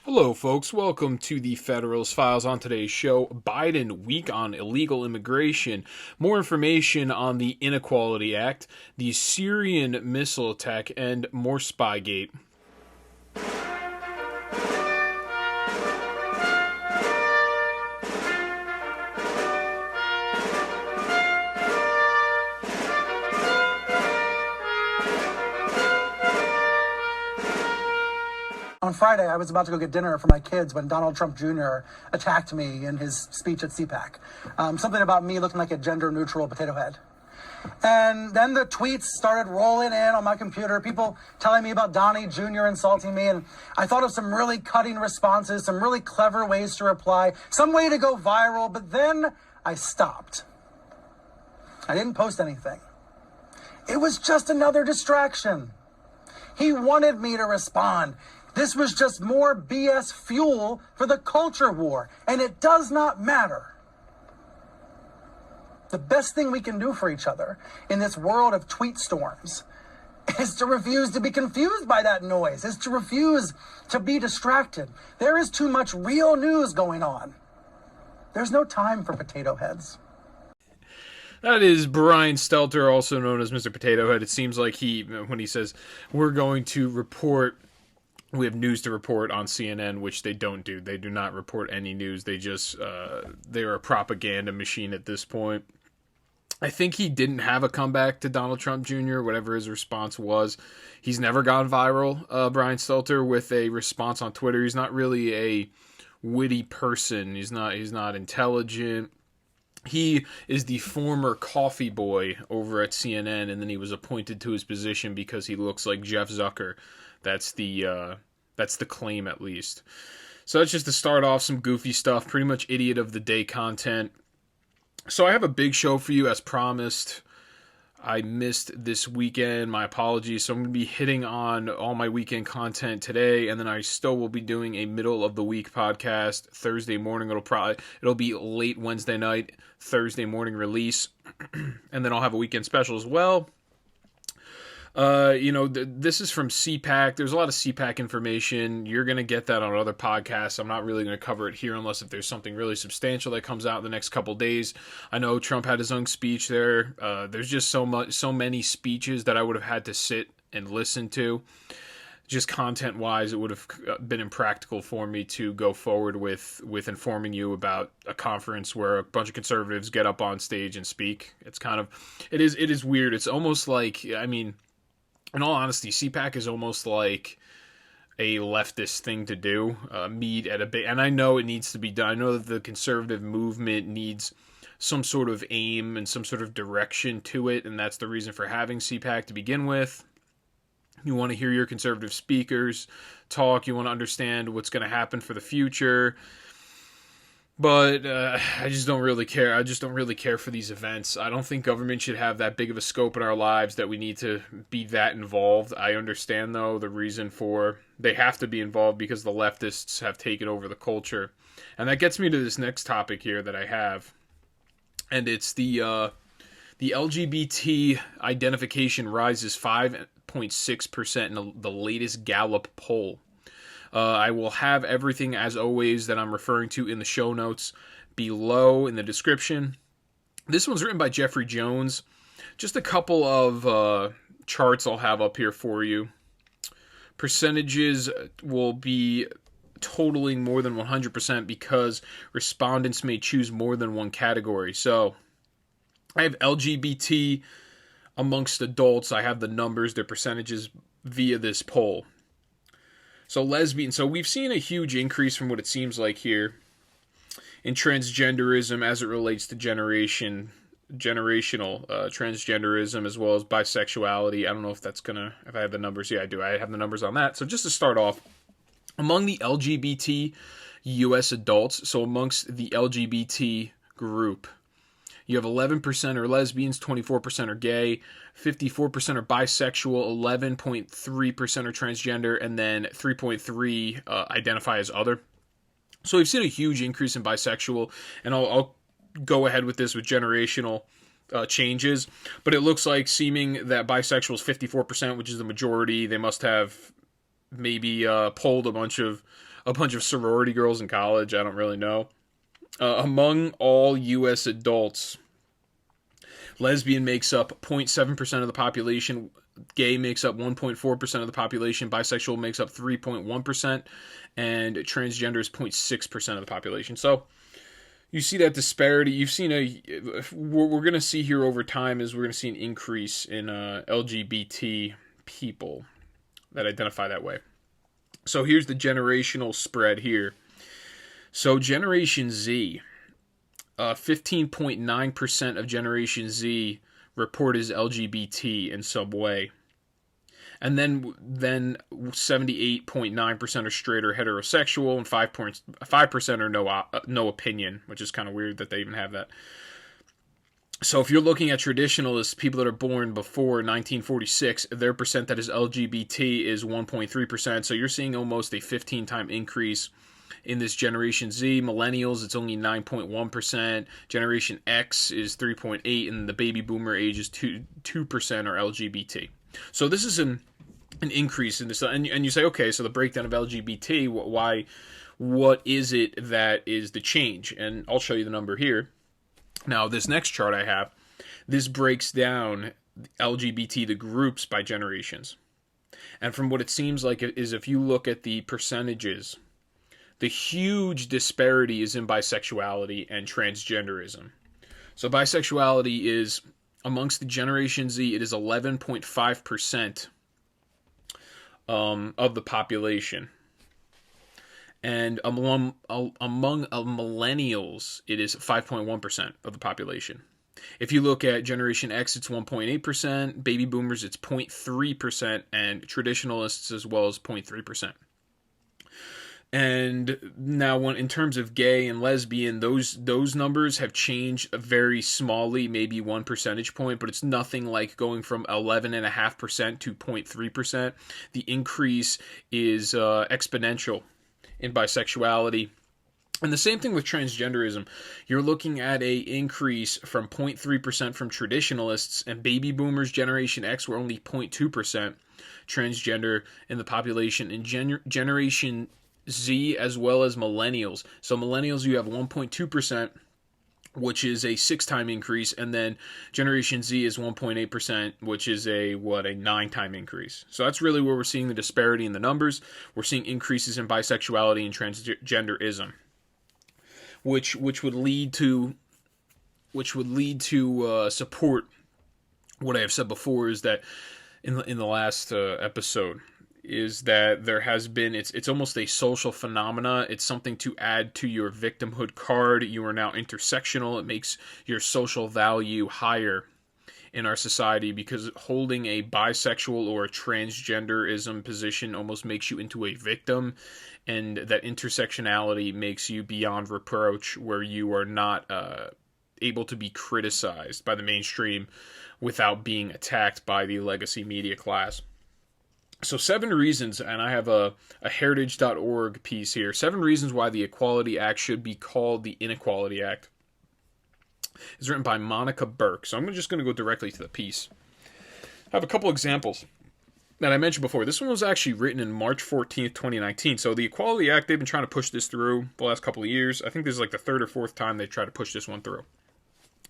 Hello, folks. Welcome to the Federalist Files. On today's show, Biden week on illegal immigration, more information on the Inequality Act, the Syrian missile attack, and more spygate. On Friday, I was about to go get dinner for my kids when Donald Trump Jr. attacked me in his speech at CPAC. Something about me looking like a gender-neutral potato head. And then the tweets started rolling in on my computer, people telling me about Donnie Jr. insulting me, and I thought of some really cutting responses, some really clever ways to reply, some way to go viral, but then I stopped. I didn't post anything. It was just another distraction. He wanted me to respond. This was just more BS fuel for the culture war, and it does not matter. The best thing we can do for each other in this world of tweet storms is to refuse to be confused by that noise, is to refuse to be distracted. There is too much real news going on. There's no time for potato heads. That is Brian Stelter, also known as Mr. Potato Head. It seems like when he says, we're going to report, we have news to report on CNN, which they don't do. They do not report any news. They just, they're a propaganda machine at this point. I think he didn't have a comeback to Donald Trump Jr., whatever his response was. He's never gone viral, Brian Stelter, with a response on Twitter. He's not really a witty person. He's not intelligent. He is the former coffee boy over at CNN, and then he was appointed to his position because he looks like Jeff Zucker. That's the claim, at least. So that's just to start off some goofy stuff, pretty much idiot of the day content. So I have a big show for you as promised. I missed this weekend. My apologies. So I'm going to be hitting on all my weekend content today, and then I still will be doing a middle of the week podcast Thursday morning. It'll be late Wednesday night, Thursday morning release, and then I'll have a weekend special as well. This is from CPAC. There's a lot of CPAC information. You're going to get that on other podcasts. I'm not really going to cover it here unless if there's something really substantial that comes out in the next couple days. I know Trump had his own speech there. There's just so many speeches that I would have had to sit and listen to. Just content-wise, it would have been impractical for me to go forward with informing you about a conference where a bunch of conservatives get up on stage and speak. It is weird. It's almost like, in all honesty, CPAC is almost like a leftist thing to do. Meet at and I know it needs to be done. I know that the conservative movement needs some sort of aim and some sort of direction to it, and that's the reason for having CPAC to begin with. You want to hear your conservative speakers talk. You want to understand what's going to happen for the future. But I just don't really care. I just don't really care for these events. I don't think government should have that big of a scope in our lives that we need to be that involved. I understand, though, the reason for they have to be involved because the leftists have taken over the culture. And that gets me to this next topic here that I have. And it's the LGBT identification rises 5.6% in the latest Gallup poll. I will have everything, as always, that I'm referring to in the show notes below in the description. This one's written by Jeffrey Jones. Just a couple of charts I'll have up here for you. Percentages will be totaling more than 100% because respondents may choose more than one category. So I have LGBT amongst adults. I have the numbers, their percentages via this poll. So lesbian. So we've seen a huge increase from what it seems like here in transgenderism as it relates to generational transgenderism as well as bisexuality. I don't know if I have the numbers. Yeah, I do. I have the numbers on that. So just to start off, among the LGBT U.S. adults, so amongst the LGBT group, you have 11% are lesbians, 24% are gay, 54% are bisexual, 11.3% are transgender, and then 3.3% identify as other. So we've seen a huge increase in bisexual, and I'll go ahead with this with generational changes, but it looks like seeming that bisexual is 54%, which is the majority. They must have maybe polled a bunch of a bunch of sorority girls in college. I don't really know. Among all U.S. adults, lesbian makes up 0.7% of the population. Gay makes up 1.4% of the population. Bisexual makes up 3.1%. And transgender is 0.6% of the population. So you see that disparity. You've seen what we're going to see here over time is we're going to see an increase in LGBT people that identify that way. So here's the generational spread here. So Generation Z, 15.9% of Generation Z report as LGBT in some way. And then 78.9% are straight or heterosexual, and 5% are no opinion, which is kind of weird that they even have that. So if you're looking at traditionalists, people that are born before 1946, their percent that is LGBT is 1.3%. So you're seeing almost a 15-time increase in this Generation Z. Millennials, it's only 9.1%. Generation X is 3.8%, and the baby boomer age is 2% are LGBT. So this is an increase in this. And you say, okay, so the breakdown of LGBT, what is it that is the change? And I'll show you the number here. Now, this next chart I have, this breaks down LGBT, the groups, by generations. And from what it seems like is if you look at the percentages, the huge disparity is in bisexuality and transgenderism. So bisexuality is, amongst the Generation Z, it is 11.5% of the population. And among millennials, it is 5.1% of the population. If you look at Generation X, it's 1.8%, baby boomers, it's 0.3%, and traditionalists as well as 0.3%. And now, in terms of gay and lesbian, those numbers have changed very smallly, maybe 1 percentage point, but it's nothing like going from 11.5% to 0.3%. The increase is exponential in bisexuality. And the same thing with transgenderism. You're looking at a increase from 0.3% from traditionalists, and baby boomers, Generation X, were only 0.2% transgender in the population, and Generation Z as well as millennials. So millennials, you have 1.2%, which is a 6-time increase, and then Generation Z is 1.8%, which is a 9-time increase. So that's really where we're seeing the disparity in the numbers. We're seeing increases in bisexuality and transgenderism, which would lead to support what I have said before, is that in the last episode, is that there has been, it's almost a social phenomena. It's something to add to your victimhood card. You are now intersectional. It makes your social value higher in our society, because holding a bisexual or a transgenderism position almost makes you into a victim, and that intersectionality makes you beyond reproach, where you are not able to be criticized by the mainstream without being attacked by the legacy media class. So 7 reasons, and I have a heritage.org piece here, 7 reasons why the Equality Act should be called the Inequality Act. It's written by Monica Burke. So I'm just going to go directly to the piece. I have a couple examples that I mentioned before. This one was actually written in March 14th, 2019. So the Equality Act, they've been trying to push this through the last couple of years. I think this is like the 3rd or 4th time they tried to push this one through.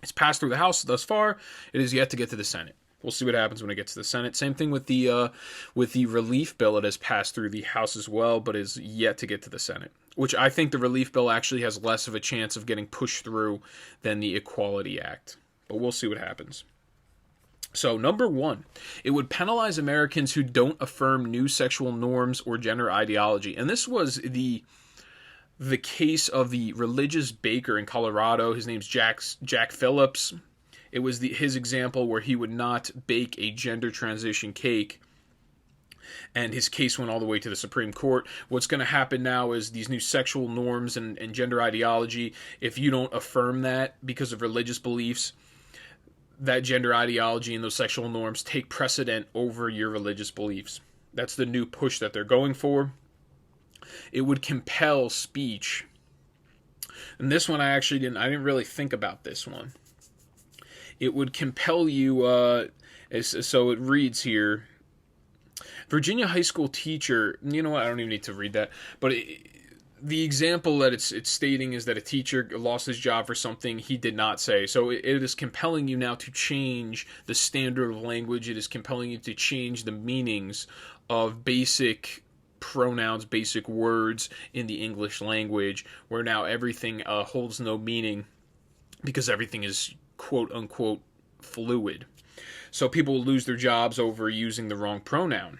It's passed through the House thus far. It is yet to get to the Senate. We'll see what happens when it gets to the Senate. Same thing with the relief bill. It has passed through the House as well, but is yet to get to the Senate, which I think the relief bill actually has less of a chance of getting pushed through than the Equality Act. But we'll see what happens. So, number 1, it would penalize Americans who don't affirm new sexual norms or gender ideology. And this was the case of the religious baker in Colorado. His name's Jack Phillips. It was his example where he would not bake a gender transition cake, and his case went all the way to the Supreme Court. What's going to happen now is these new sexual norms and gender ideology, if you don't affirm that because of religious beliefs, that gender ideology and those sexual norms take precedent over your religious beliefs. That's the new push that they're going for. It would compel speech. And this one I didn't really think about this one. It would compel you, so it reads here, Virginia high school teacher, you know what, I don't even need to read that, but the example that it's stating is that a teacher lost his job for something he did not say. So it is compelling you now to change the standard of language. It is compelling you to change the meanings of basic pronouns, basic words in the English language, where now everything holds no meaning because everything is quote unquote fluid. So people will lose their jobs over using the wrong pronoun.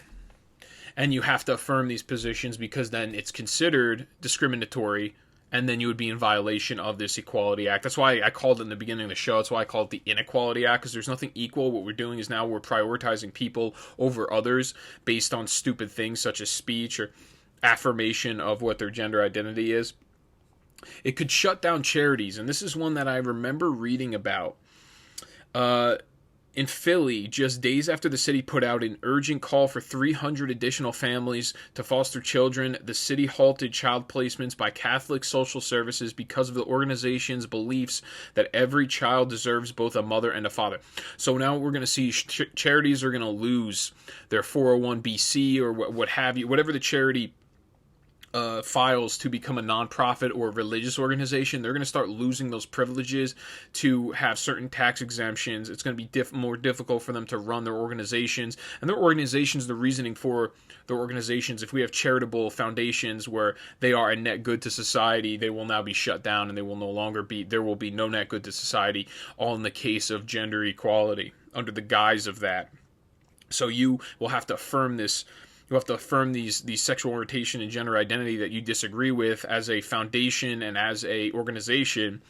And you have to affirm these positions because then it's considered discriminatory, and then you would be in violation of this Equality Act. That's why I called it in the beginning of the show. That's why I called it the Inequality Act, because there's nothing equal. What we're doing is now we're prioritizing people over others based on stupid things such as speech or affirmation of what their gender identity is. It could shut down charities, and this is one that I remember reading about. In Philly, just days after the city put out an urgent call for 300 additional families to foster children, the city halted child placements by Catholic Social Services because of the organization's beliefs that every child deserves both a mother and a father. So now we're going to see charities are going to lose their 401(b)(c) or what have you, whatever the charity files to become a nonprofit or a religious organization. They're going to start losing those privileges to have certain tax exemptions. It's going to be more difficult for them to run their organizations. And their organizations, the reasoning for their organizations, if we have charitable foundations where they are a net good to society, they will now be shut down and they will no longer be, there will be no net good to society, all in the case of gender equality under the guise of that. So you will have to affirm this. You have to affirm these sexual orientation and gender identity that you disagree with as a foundation and as a organization.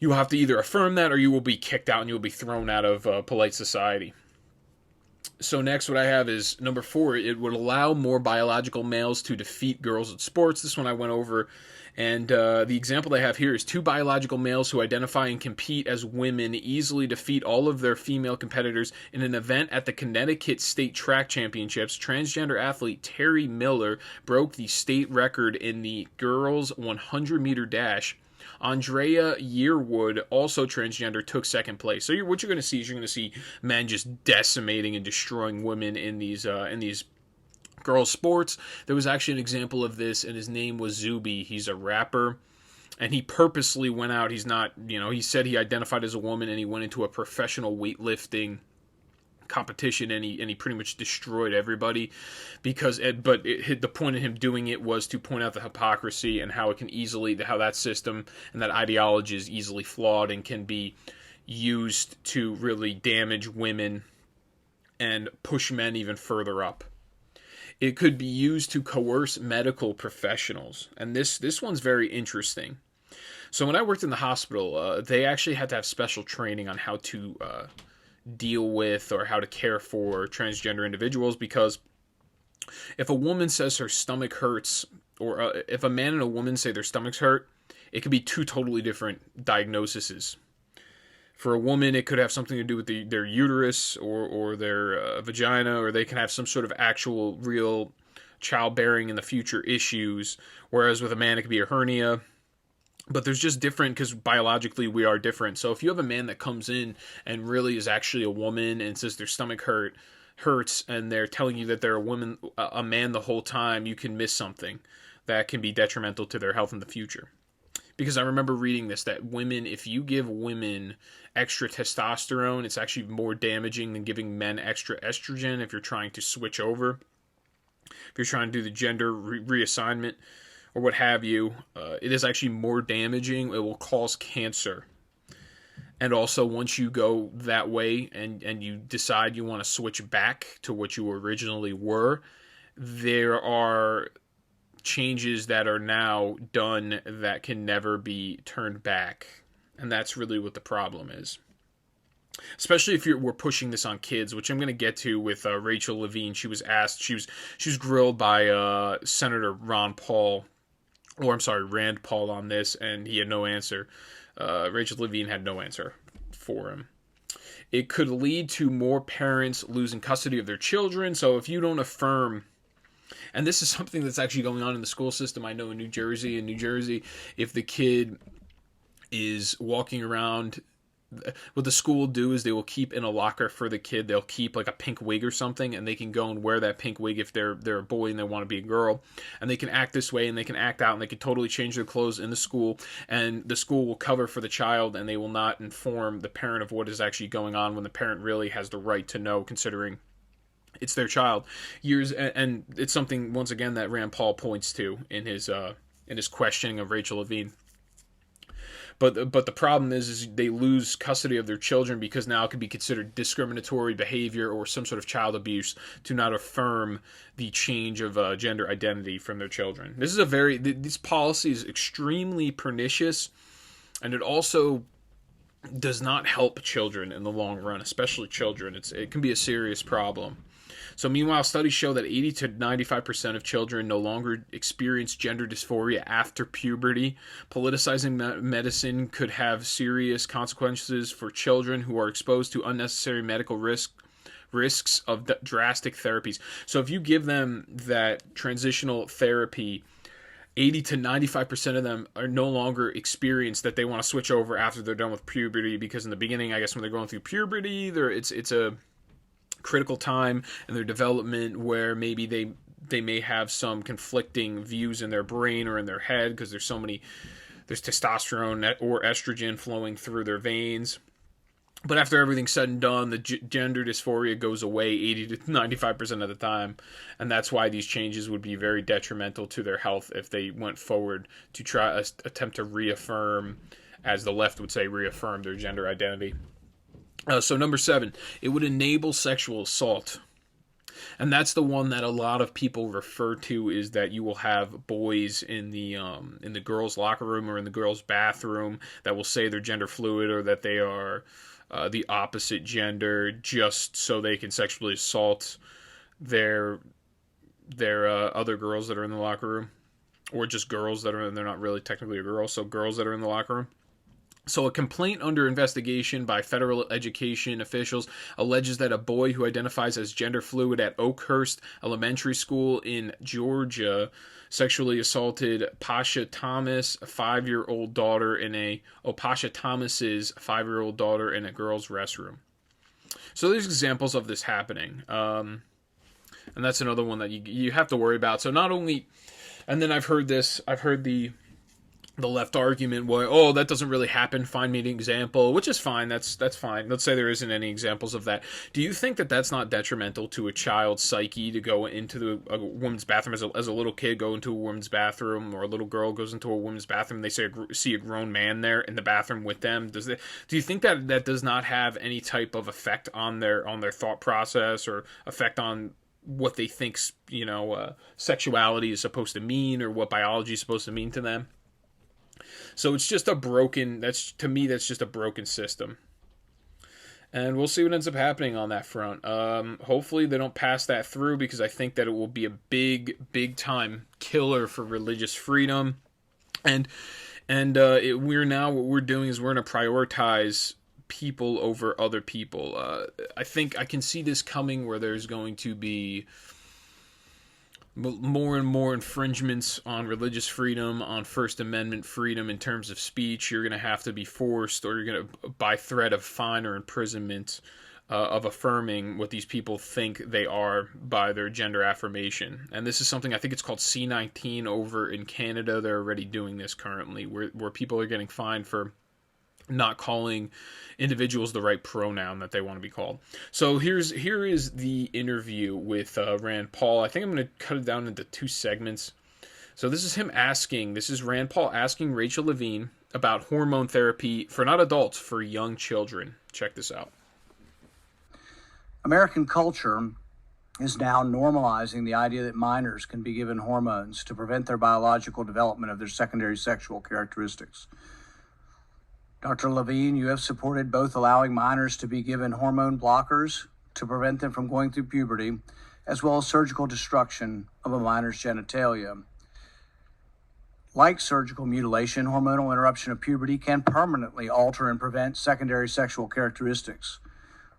You have to either affirm that or you will be kicked out and you will be thrown out of polite society. So next, what I have is number 4. It would allow more biological males to defeat girls at sports. This one I went over. And the example they have here is 2 biological males who identify and compete as women easily defeat all of their female competitors in an event at the Connecticut State Track Championships. Transgender athlete Terry Miller broke the state record in the girls' 100-meter dash. Andrea Yearwood, also transgender, took second place. So what you're going to see is you're going to see men just decimating and destroying women in these girls' sports. There was actually an example of this, and his name was Zuby. He's a rapper, and he purposely went out. He's not, he said he identified as a woman, and he went into a professional weightlifting competition, and he pretty much destroyed everybody the point of him doing it was to point out the hypocrisy and how how that system and that ideology is easily flawed and can be used to really damage women and push men even further up. It could be used to coerce medical professionals, and this one's very interesting. So when I worked in the hospital, they actually had to have special training on how to deal with or how to care for transgender individuals, because if a woman says her stomach hurts, or if a man and a woman say their stomachs hurt, it could be 2 totally different diagnoses. For a woman, it could have something to do with their uterus or their vagina, or they can have some sort of actual real childbearing in the future issues, whereas with a man it could be a hernia. But there's just different, because biologically we are different. So if you have a man that comes in and really is actually a woman and says their stomach hurts, and they're telling you that they're a man the whole time, you can miss something that can be detrimental to their health in the future. Because I remember reading this, that women, if you give women extra testosterone, it's actually more damaging than giving men extra estrogen if you're trying to switch over. If you're trying to do the gender reassignment or what have you, it is actually more damaging. It will cause cancer. And also, once you go that way and you decide you want to switch back to what you originally were, there are changes that are now done that can never be turned back. And that's really what the problem is. Especially if we're pushing this on kids, which I'm going to get to with Rachel Levine. She was asked, she was grilled by Senator Rand Paul on this, and he had no answer. Rachel Levine had no answer for him. It could lead to more parents losing custody of their children. So if you don't affirm, and this is something that's actually going on in the school system, I know in New Jersey, if the kid is walking around what the school will do is they will keep in a locker for the kid. They'll keep like a pink wig or something, and they can go and wear that pink wig if they're a boy and they want to be a girl, and they can act this way and they can act out and they can totally change their clothes in the school, and the school will cover for the child and they will not inform the parent of what is actually going on when the parent really has the right to know, considering it's their child. And it's something, once again, that Rand Paul points to in his questioning of Rachel Levine. But the problem is they lose custody of their children because now it could be considered discriminatory behavior or some sort of child abuse to not affirm the change of gender identity from their children. This policy is extremely pernicious, and it also does not help children in the long run, especially children. It can be a serious problem. So meanwhile, studies show that 80 to 95% of children no longer experience gender dysphoria after puberty. Politicizing medicine could have serious consequences for children who are exposed to unnecessary medical risks of drastic therapies. So if you give them that transitional therapy, 80 to 95% of them are no longer experience that they want to switch over after they're done with puberty, because in the beginning, I guess when they're going through puberty, it's a critical time in their development where maybe they may have some conflicting views in their brain or in their head because there's testosterone or estrogen flowing through their veins. But after everything's said and done, the gender dysphoria goes away 80 to 95% of the time, and that's why these changes would be very detrimental to their health if they went forward to attempt to reaffirm, as the left would say, reaffirm their gender identity. So number 7, it would enable sexual assault. And that's the one that a lot of people refer to, is that you will have boys in the girls' locker room or in the girls' bathroom that will say they're gender fluid or that they are the opposite gender just so they can sexually assault their other girls that are in the locker room, or just girls they're not really technically a girl, so girls that are in the locker room. So a complaint under investigation by federal education officials alleges that a boy who identifies as gender fluid at Oakhurst Elementary School in Georgia sexually assaulted Pasha Thomas's 5-year-old daughter in a girl's restroom. So there's examples of this happening. And that's another one that you have to worry about. So not only, and then I've heard the left argument where, oh, that doesn't really happen, find me an example, which is fine, that's fine. Let's say there isn't any examples of that. Do you think that that's not detrimental to a child's psyche to go into a woman's bathroom, as a little kid go into a woman's bathroom, or a little girl goes into a woman's bathroom, they see a grown man there in the bathroom with them? Do you think that does not have any type of effect on their thought process, or effect on what they think sexuality is supposed to mean, or what biology is supposed to mean to them? So it's just that's just a broken system. And we'll see what ends up happening on that front. Hopefully they don't pass that through, because I think that it will be a big time killer for religious freedom. And what we're doing is we're going to prioritize people over other people. I think I can see this coming, where there's going to be more and more infringements on religious freedom, on First Amendment freedom in terms of speech. You're going to have to be forced, or you're going to, by threat of fine or imprisonment, of affirming what these people think they are by their gender affirmation. And this is something, I think it's called C-19 over in Canada. They're already doing this currently, where people are getting fined for not calling individuals the right pronoun that they want to be called. So here is the interview with Rand Paul. I think I'm going to cut it down into 2 segments. So this is Rand Paul asking Rachel Levine about hormone therapy for not adults, for young children. Check this out. American culture is now normalizing the idea that minors can be given hormones to prevent their biological development of their secondary sexual characteristics. Dr. Levine, you have supported both allowing minors to be given hormone blockers to prevent them from going through puberty, as well as surgical destruction of a minor's genitalia. Like surgical mutilation, hormonal interruption of puberty can permanently alter and prevent secondary sexual characteristics.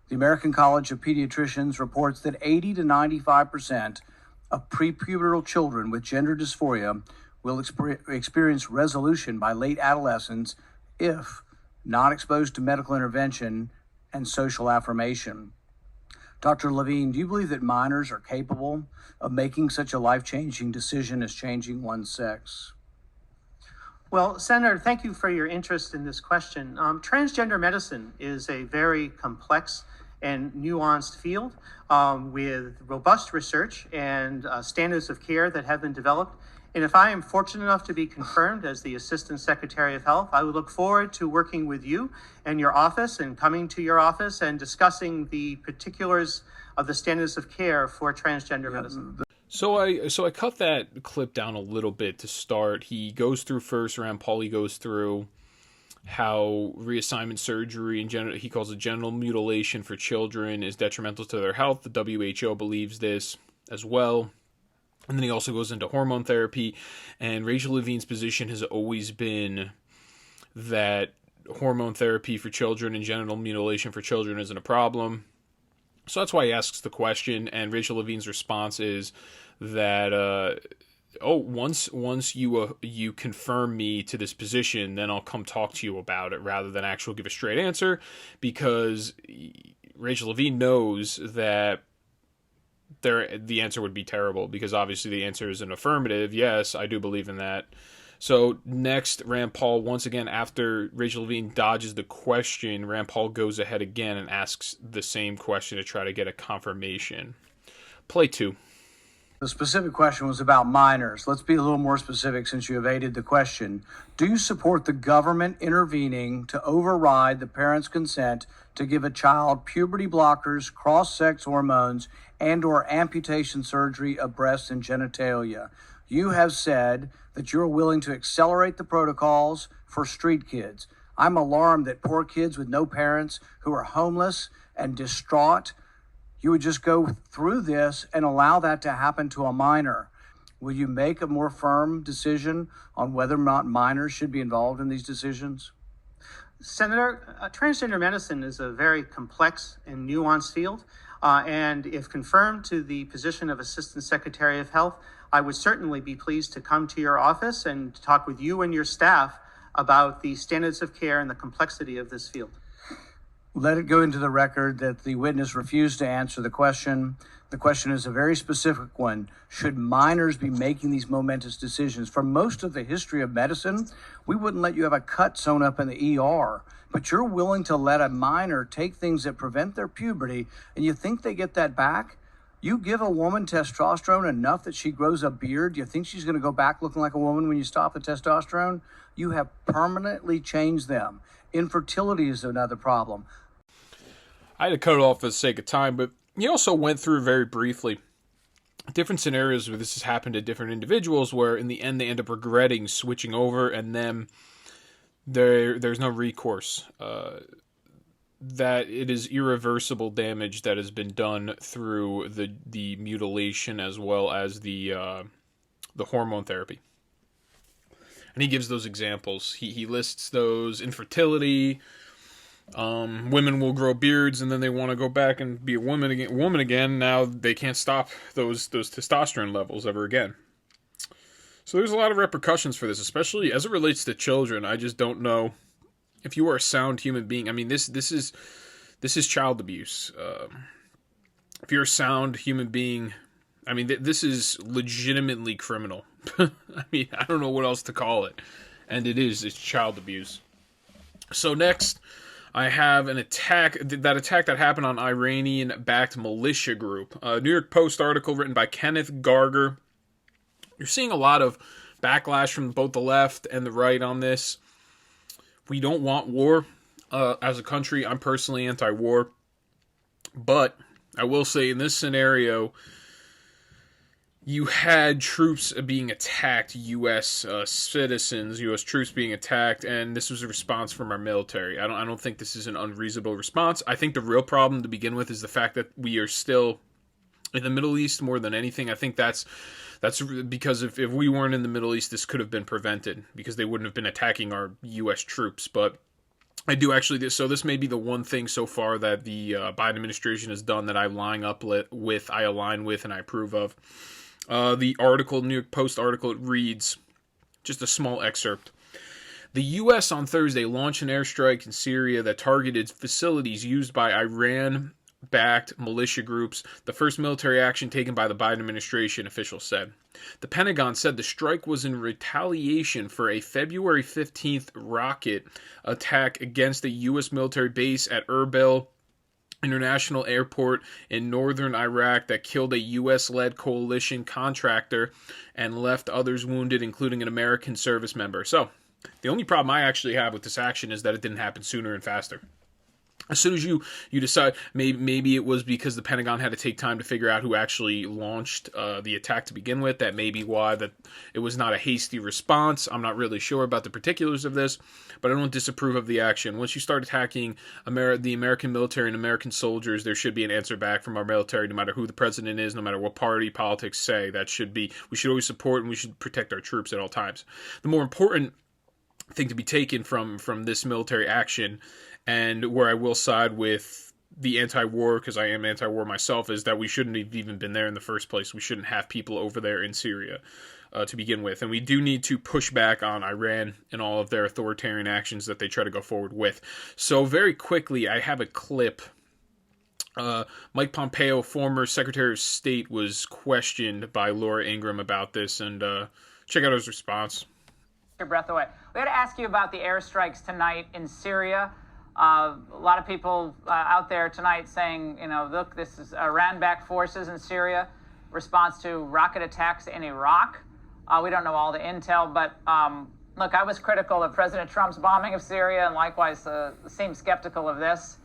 The American College of Pediatricians reports that 80 to 95% of prepubertal children with gender dysphoria will experience resolution by late adolescence if not exposed to medical intervention and social affirmation. Dr. Levine, do you believe that minors are capable of making such a life-changing decision as changing one's sex? Well, Senator, thank you for your interest in this question. Transgender medicine is a very complex and nuanced field with robust research and standards of care that have been developed. And if I am fortunate enough to be confirmed as the Assistant Secretary of Health, I would look forward to working with you and your office and coming to your office and discussing the particulars of the standards of care for transgender medicine. So I cut that clip down a little bit to start. He goes through first, Rand Paul, he goes through how reassignment surgery and he calls it genital mutilation for children is detrimental to their health. The WHO believes this as well. And then he also goes into hormone therapy. And Rachel Levine's position has always been that hormone therapy for children and genital mutilation for children isn't a problem. So that's why he asks the question. And Rachel Levine's response is that, once you confirm me to this position, then I'll come talk to you about it, rather than actually give a straight answer, because Rachel Levine knows that the answer would be terrible, because obviously the answer is an affirmative. Yes, I do believe in that. So next, Rand Paul, once again, after Rachel Levine dodges the question, Rand Paul goes ahead again and asks the same question to try to get a confirmation. Play 2. The specific question was about minors. Let's be a little more specific since you evaded the question. Do you support the government intervening to override the parent's consent to give a child puberty blockers, cross-sex hormones, and/or amputation surgery of breasts and genitalia? You have said that you're willing to accelerate the protocols for street kids. I'm alarmed that poor kids with no parents who are homeless and distraught, you would just go through this and allow that to happen to a minor. Will you make a more firm decision on whether or not minors should be involved in these decisions? Senator, transgender medicine is a very complex and nuanced field. And if confirmed to the position of Assistant Secretary of Health, I would certainly be pleased to come to your office and talk with you and your staff about the standards of care and the complexity of this field. Let it go into the record that the witness refused to answer the question. The question is a very specific one. Should minors be making these momentous decisions? For most of the history of medicine, we wouldn't let you have a cut sewn up in the ER, but you're willing to let a minor take things that prevent their puberty, and you think they get that back? You give a woman testosterone enough that she grows a beard, you think she's going to go back looking like a woman when you stop the testosterone? You have permanently changed them. Infertility is another problem. I had to cut it off for the sake of time, but he also went through very briefly different scenarios where this has happened to different individuals, where in the end they end up regretting switching over, and then there's no recourse. That it is irreversible damage that has been done through the mutilation as well as the hormone therapy. And he gives those examples. He lists those: infertility. Women will grow beards and then they want to go back and be a woman again. Now they can't stop those testosterone levels ever again. So there's a lot of repercussions for this, especially as it relates to children. I just don't know if you are a sound human being. I mean, this is child abuse. If you're a sound human being, I mean, this is legitimately criminal. I mean, I don't know what else to call it. And it's child abuse. So next, I have an attack that happened on Iranian-backed militia group. A New York Post article written by Kenneth Garger. You're seeing a lot of backlash from both the left and the right on this. We don't want war as a country. I'm personally anti-war. But I will say in this scenario, you had troops being attacked, U.S. citizens, U.S. troops being attacked, and this was a response from our military. I don't think this is an unreasonable response. I think the real problem to begin with is the fact that we are still in the Middle East more than anything. I think that's because if we weren't in the Middle East, this could have been prevented because they wouldn't have been attacking our U.S. troops. But I do actually, so this may be the one thing so far that the Biden administration has done that I align with, and I approve of. The article, New York Post article, it reads, just a small excerpt. The U.S. on Thursday launched an airstrike in Syria that targeted facilities used by Iran-backed militia groups, the first military action taken by the Biden administration, officials said. The Pentagon said the strike was in retaliation for a February 15th rocket attack against a U.S. military base at Erbil International Airport in northern Iraq that killed a U.S.-led coalition contractor and left others wounded, including an American service member. So, the only problem I actually have with this action is that it didn't happen sooner and faster. As soon as you decide, maybe it was because the Pentagon had to take time to figure out who actually launched the attack to begin with. That may be why that it was not a hasty response. I'm not really sure about the particulars of this, but I don't disapprove of the action. Once you start attacking the American military and American soldiers, there should be an answer back from our military, no matter who the president is, no matter what party politics say. That should be, we should always support and we should protect our troops at all times. The more important thing to be taken from this military action, and where I will side with the anti-war, because I am anti-war myself, is that we shouldn't have even been there in the first place. We shouldn't have people over there in Syria to begin with. And we do need to push back on Iran and all of their authoritarian actions that they try to go forward with. So very quickly, I have a clip. Mike Pompeo, former Secretary of State, was questioned by Laura Ingraham about this, and check out his response. Your breath away. We had to ask you about the airstrikes tonight in Syria. A lot of people out there tonight saying, look, this is Iran-backed forces in Syria, response to rocket attacks in Iraq. We don't know all the intel, but look, I was critical of President Trump's bombing of Syria and likewise seemed skeptical of this.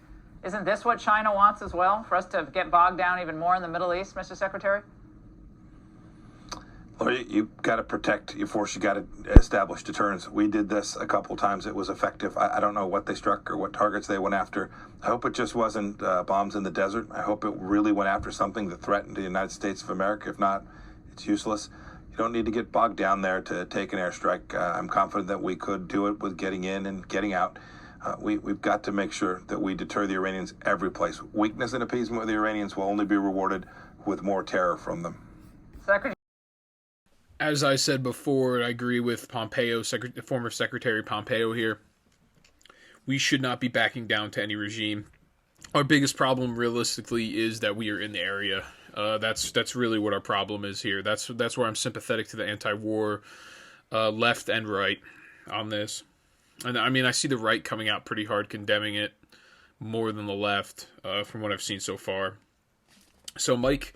Isn't this what China wants as well, for us to get bogged down even more in the Middle East, Mr. Secretary? Well, you've got to protect your force. You got to establish deterrence. We did this a couple times. It was effective. I don't know what they struck or what targets they went after. I hope it just wasn't bombs in the desert. I hope it really went after something that threatened the United States of America. If not, it's useless. You don't need to get bogged down there to take an airstrike. I'm confident that we could do it with getting in and getting out. We've got to make sure that we deter the Iranians every place. Weakness and appeasement with the Iranians will only be rewarded with more terror from them. Secretary. As I said before, I agree with Pompeo, former Secretary Pompeo here. We should not be backing down to any regime. Our biggest problem, realistically, is that we are in the area. That's really what our problem is here. That's where I'm sympathetic to the anti-war left and right on this. And I mean, I see the right coming out pretty hard, condemning it more than the left, from what I've seen so far. So Mike,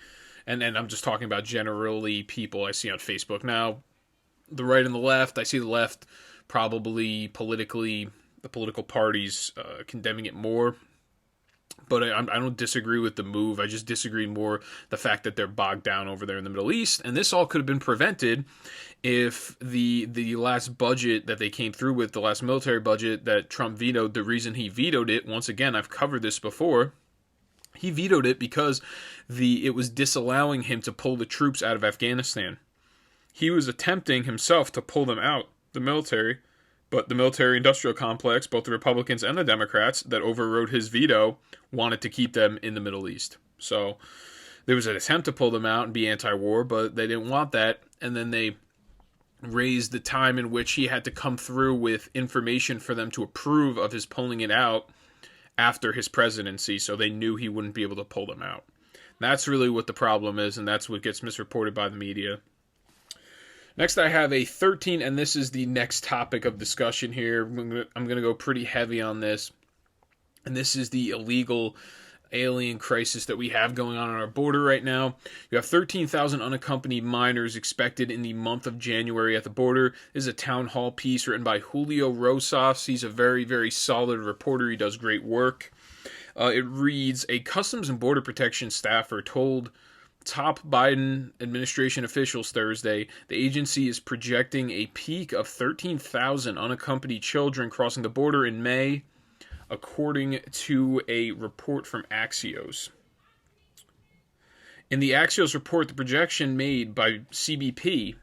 and I'm just talking about generally people I see on Facebook. Now, the right and the left, I see the left probably politically, the political parties condemning it more. But I don't disagree with the move. I just disagree more the fact that they're bogged down over there in the Middle East. And this all could have been prevented if the last budget that they came through with, the last military budget that Trump vetoed, the reason he vetoed it, once again, I've covered this before, he vetoed it because it was disallowing him to pull the troops out of Afghanistan. He was attempting himself to pull them out, the military, but the military-industrial complex, both the Republicans and the Democrats, that overrode his veto, wanted to keep them in the Middle East. So there was an attempt to pull them out and be anti-war, but they didn't want that, and then they raised the time in which he had to come through with information for them to approve of his pulling it out after his presidency, so they knew he wouldn't be able to pull them out. That's really what the problem is, and that's what gets misreported by the media. Next, I have a 13, and this is the next topic of discussion here. I'm going to go pretty heavy on this, and this is the illegal alien crisis that we have going on our border right now. You have 13,000 unaccompanied minors expected in the month of January at the border. This is a town hall piece written by Julio Rosas. He's a very, very solid reporter. He does great work. It reads, a Customs and Border Protection staffer told top Biden administration officials Thursday the agency is projecting a peak of 13,000 unaccompanied children crossing the border in May, according to a report from Axios. In the Axios report, the projection made by CBP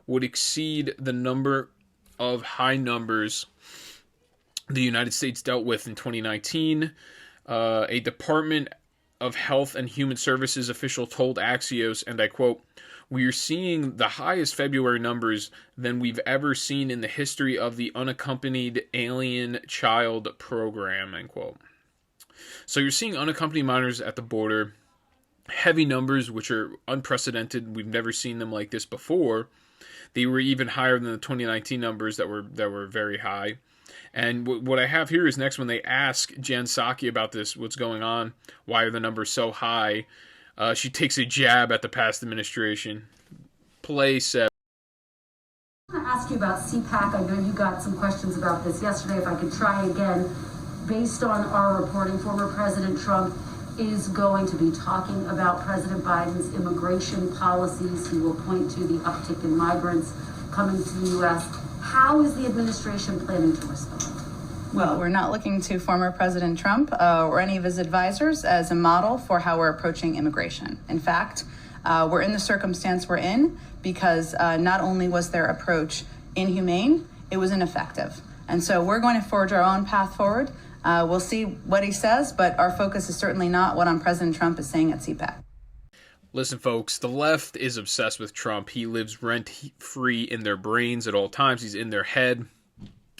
would exceed the number of high numbers the United States dealt with in 2019. A Department of Health and Human Services official told Axios, and I quote, we are seeing the highest February numbers than we've ever seen in the history of the unaccompanied alien child program, end quote. So you're seeing unaccompanied minors at the border, heavy numbers, which are unprecedented. We've never seen them like this before. They were even higher than the 2019 numbers that were very high. And what I have here is next, when they ask Jen Psaki about this, what's going on, why are the numbers so high, she takes a jab at the past administration. Play 7. I want to ask you about CPAC. I know you got some questions about this yesterday. If I could try again. Based on our reporting, former President Trump is going to be talking about President Biden's immigration policies. He will point to the uptick in migrants coming to the U.S. How is the administration planning to respond? Well, we're not looking to former President Trump or any of his advisors as a model for how we're approaching immigration. In fact, we're in the circumstance we're in because not only was their approach inhumane, it was ineffective. And so we're going to forge our own path forward. We'll see what he says, but our focus is certainly not what President Trump is saying at CPAC. Listen, folks, the left is obsessed with Trump. He lives rent-free in their brains at all times. He's in their head.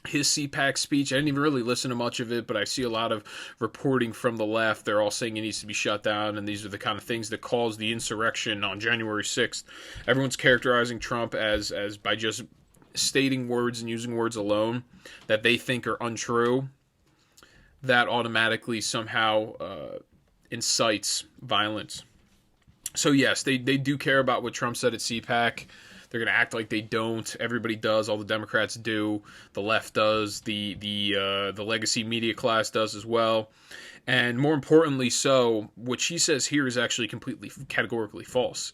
His CPAC speech, I didn't even really listen to much of it, but I see a lot of reporting from the left. They're all saying it needs to be shut down, and these are the kind of things that caused the insurrection on January 6th. Everyone's characterizing Trump as by just stating words and using words alone that they think are untrue. That automatically somehow incites violence. So yes, they do care about what Trump said at CPAC. They're going to act like they don't. Everybody does. All the Democrats do. The left does. The legacy media class does as well. And more importantly so, what she says here is actually completely categorically false.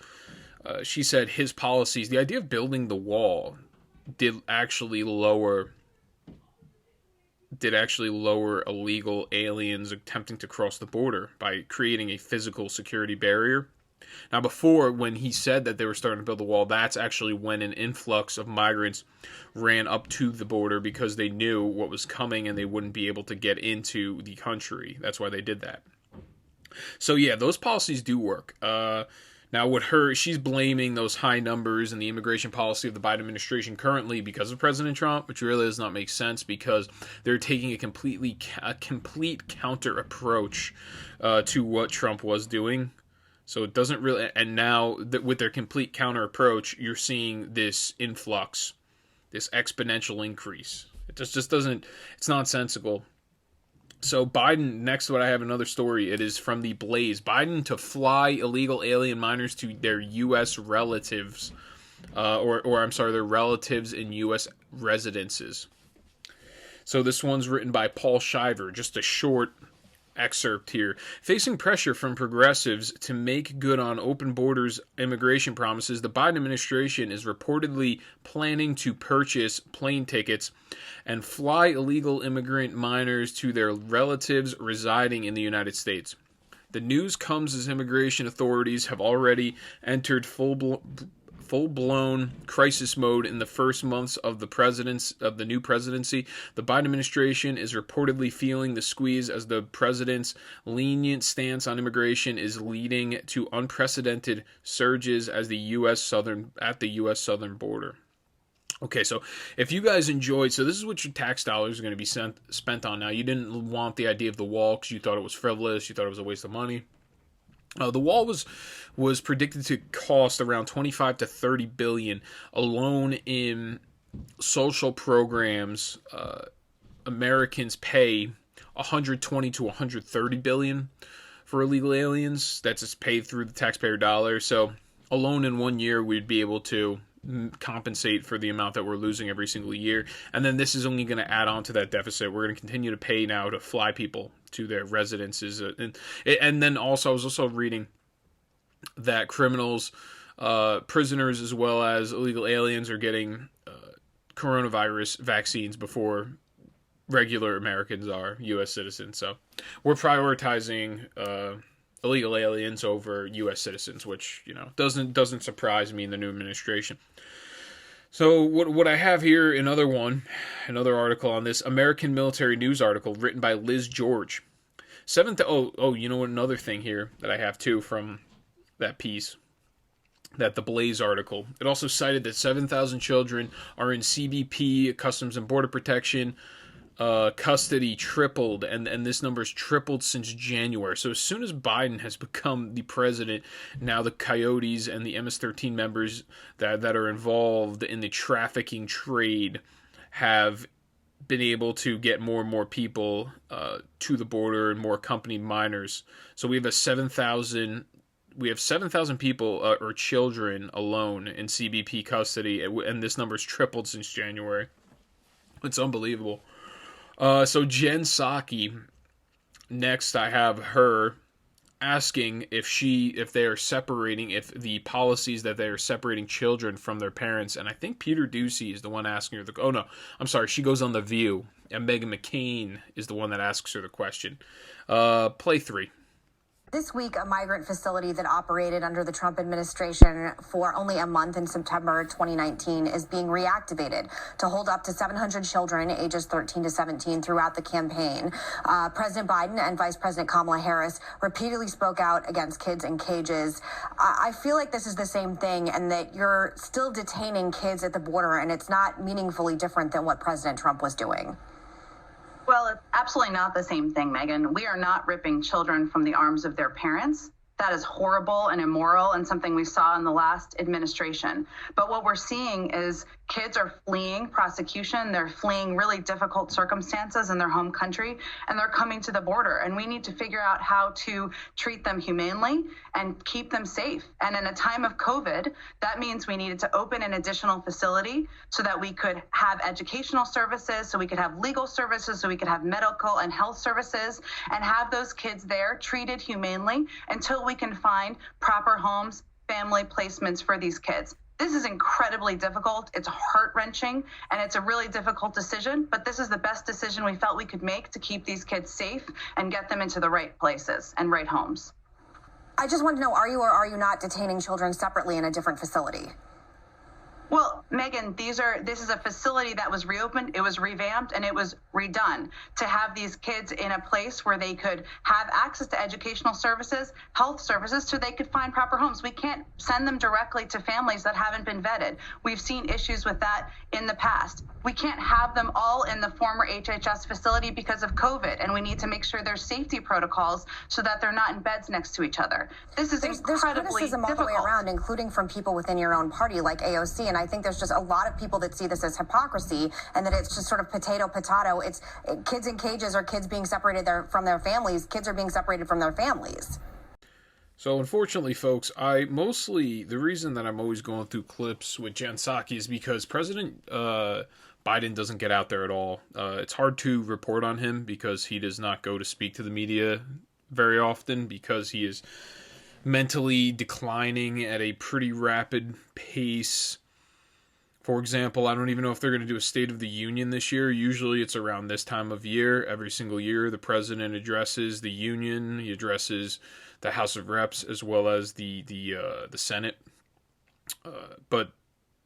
She said his policies, the idea of building the wall did actually lower illegal aliens attempting to cross the border by creating a physical security barrier. Now, before, when he said that they were starting to build the wall, that's actually when an influx of migrants ran up to the border because they knew what was coming and they wouldn't be able to get into the country. That's why they did that. So yeah, those policies do work. Now, she's blaming those high numbers and the immigration policy of the Biden administration currently because of President Trump, which really does not make sense because they're taking a complete counter approach to what Trump was doing. So it doesn't really, and now with their complete counter approach, you're seeing this influx, this exponential increase. It just doesn't, it's nonsensical. So Biden, next what I have another story, it is from the Blaze. Biden to fly illegal alien minors to their U.S. relatives, their relatives in U.S. residences. So this one's written by Paul Shiver, just a short excerpt here. Facing pressure from progressives to make good on open borders immigration promises, the Biden administration is reportedly planning to purchase plane tickets and fly illegal immigrant minors to their relatives residing in the United States. The news comes as immigration authorities have already entered full-blown crisis mode in the first months of the new presidency. The Biden administration is reportedly feeling the squeeze as the president's lenient stance on immigration is leading to unprecedented surges at the U.S. southern border. Okay, so if you guys enjoyed, so this is what your tax dollars are going to be spent on now. You didn't want the idea of the wall because you thought it was frivolous, you thought it was a waste of money. The wall was predicted to cost around 25 to 30 billion alone in social programs. Americans pay 120 to 130 billion for illegal aliens. That's just paid through the taxpayer dollar. So alone in 1 year, we'd be able to compensate for the amount that we're losing every single year. And then this is only going to add on to that deficit. We're going to continue to pay now to fly people to their residences. And then also, I was also reading that criminals, prisoners, as well as illegal aliens are getting coronavirus vaccines before regular Americans are, U.S. citizens. So we're prioritizing illegal aliens over U.S. citizens, which doesn't surprise me in the new administration. So what I have here, another article on this American Military News article written by Liz George. Another thing here that I have too from that piece. that the Blaze article. It also cited that 7,000 children are in CBP, Customs and Border Protection, custody tripled, and this number's tripled since January. So as soon as Biden has become the president, now the Coyotes and the MS-13 members that are involved in the trafficking trade have been able to get more and more people to the border and more accompanied minors. So we have 7,000 people or children alone in CBP custody, and this number's tripled since January. It's unbelievable. So Jen Psaki, next I have her asking if the policies that they are separating children from their parents. And I think Peter Ducey is the one asking her she goes on The View, and Meghan McCain is the one that asks her the question. Play 3. This week, a migrant facility that operated under the Trump administration for only a month in September 2019 is being reactivated to hold up to 700 children ages 13 to 17 throughout the campaign. President Biden and Vice President Kamala Harris repeatedly spoke out against kids in cages. I feel like this is the same thing, and that you're still detaining kids at the border, and it's not meaningfully different than what President Trump was doing. Well, it's absolutely not the same thing, Megan. We are not ripping children from the arms of their parents. That is horrible and immoral, and something we saw in the last administration. But what we're seeing is kids are fleeing prosecution. They're fleeing really difficult circumstances in their home country, and they're coming to the border. And we need to figure out how to treat them humanely and keep them safe. And in a time of COVID, that means we needed to open an additional facility so that we could have educational services, so we could have legal services, so we could have medical and health services, and have those kids there treated humanely until we can find proper homes, family placements for these kids. This is incredibly difficult. It's heart-wrenching, and it's a really difficult decision, but this is the best decision we felt we could make to keep these kids safe and get them into the right places and right homes. I just want to know, are you or are you not detaining children separately in a different facility? Well, Megan, this is a facility that was reopened, it was revamped, and it was redone to have these kids in a place where they could have access to educational services, health services, so they could find proper homes. We can't send them directly to families that haven't been vetted. We've seen issues with that in the past. We can't have them all in the former HHS facility because of COVID, and we need to make sure there's safety protocols so that they're not in beds next to each other. This is incredibly There's criticism all the way around, including from people within your own party like AOC, and I think there's just a lot of people that see this as hypocrisy and that it's just sort of potato. It's kids in cages or kids being separated from their families. Kids are being separated from their families. So unfortunately, folks, the reason that I'm always going through clips with Jen Psaki is because President Biden doesn't get out there at all. It's hard to report on him because he does not go to speak to the media very often because he is mentally declining at a pretty rapid pace. For example, I don't even know if they're going to do a State of the Union this year. Usually it's around this time of year. Every single year, the president addresses the Union. He addresses the House of Reps as well as the Senate. But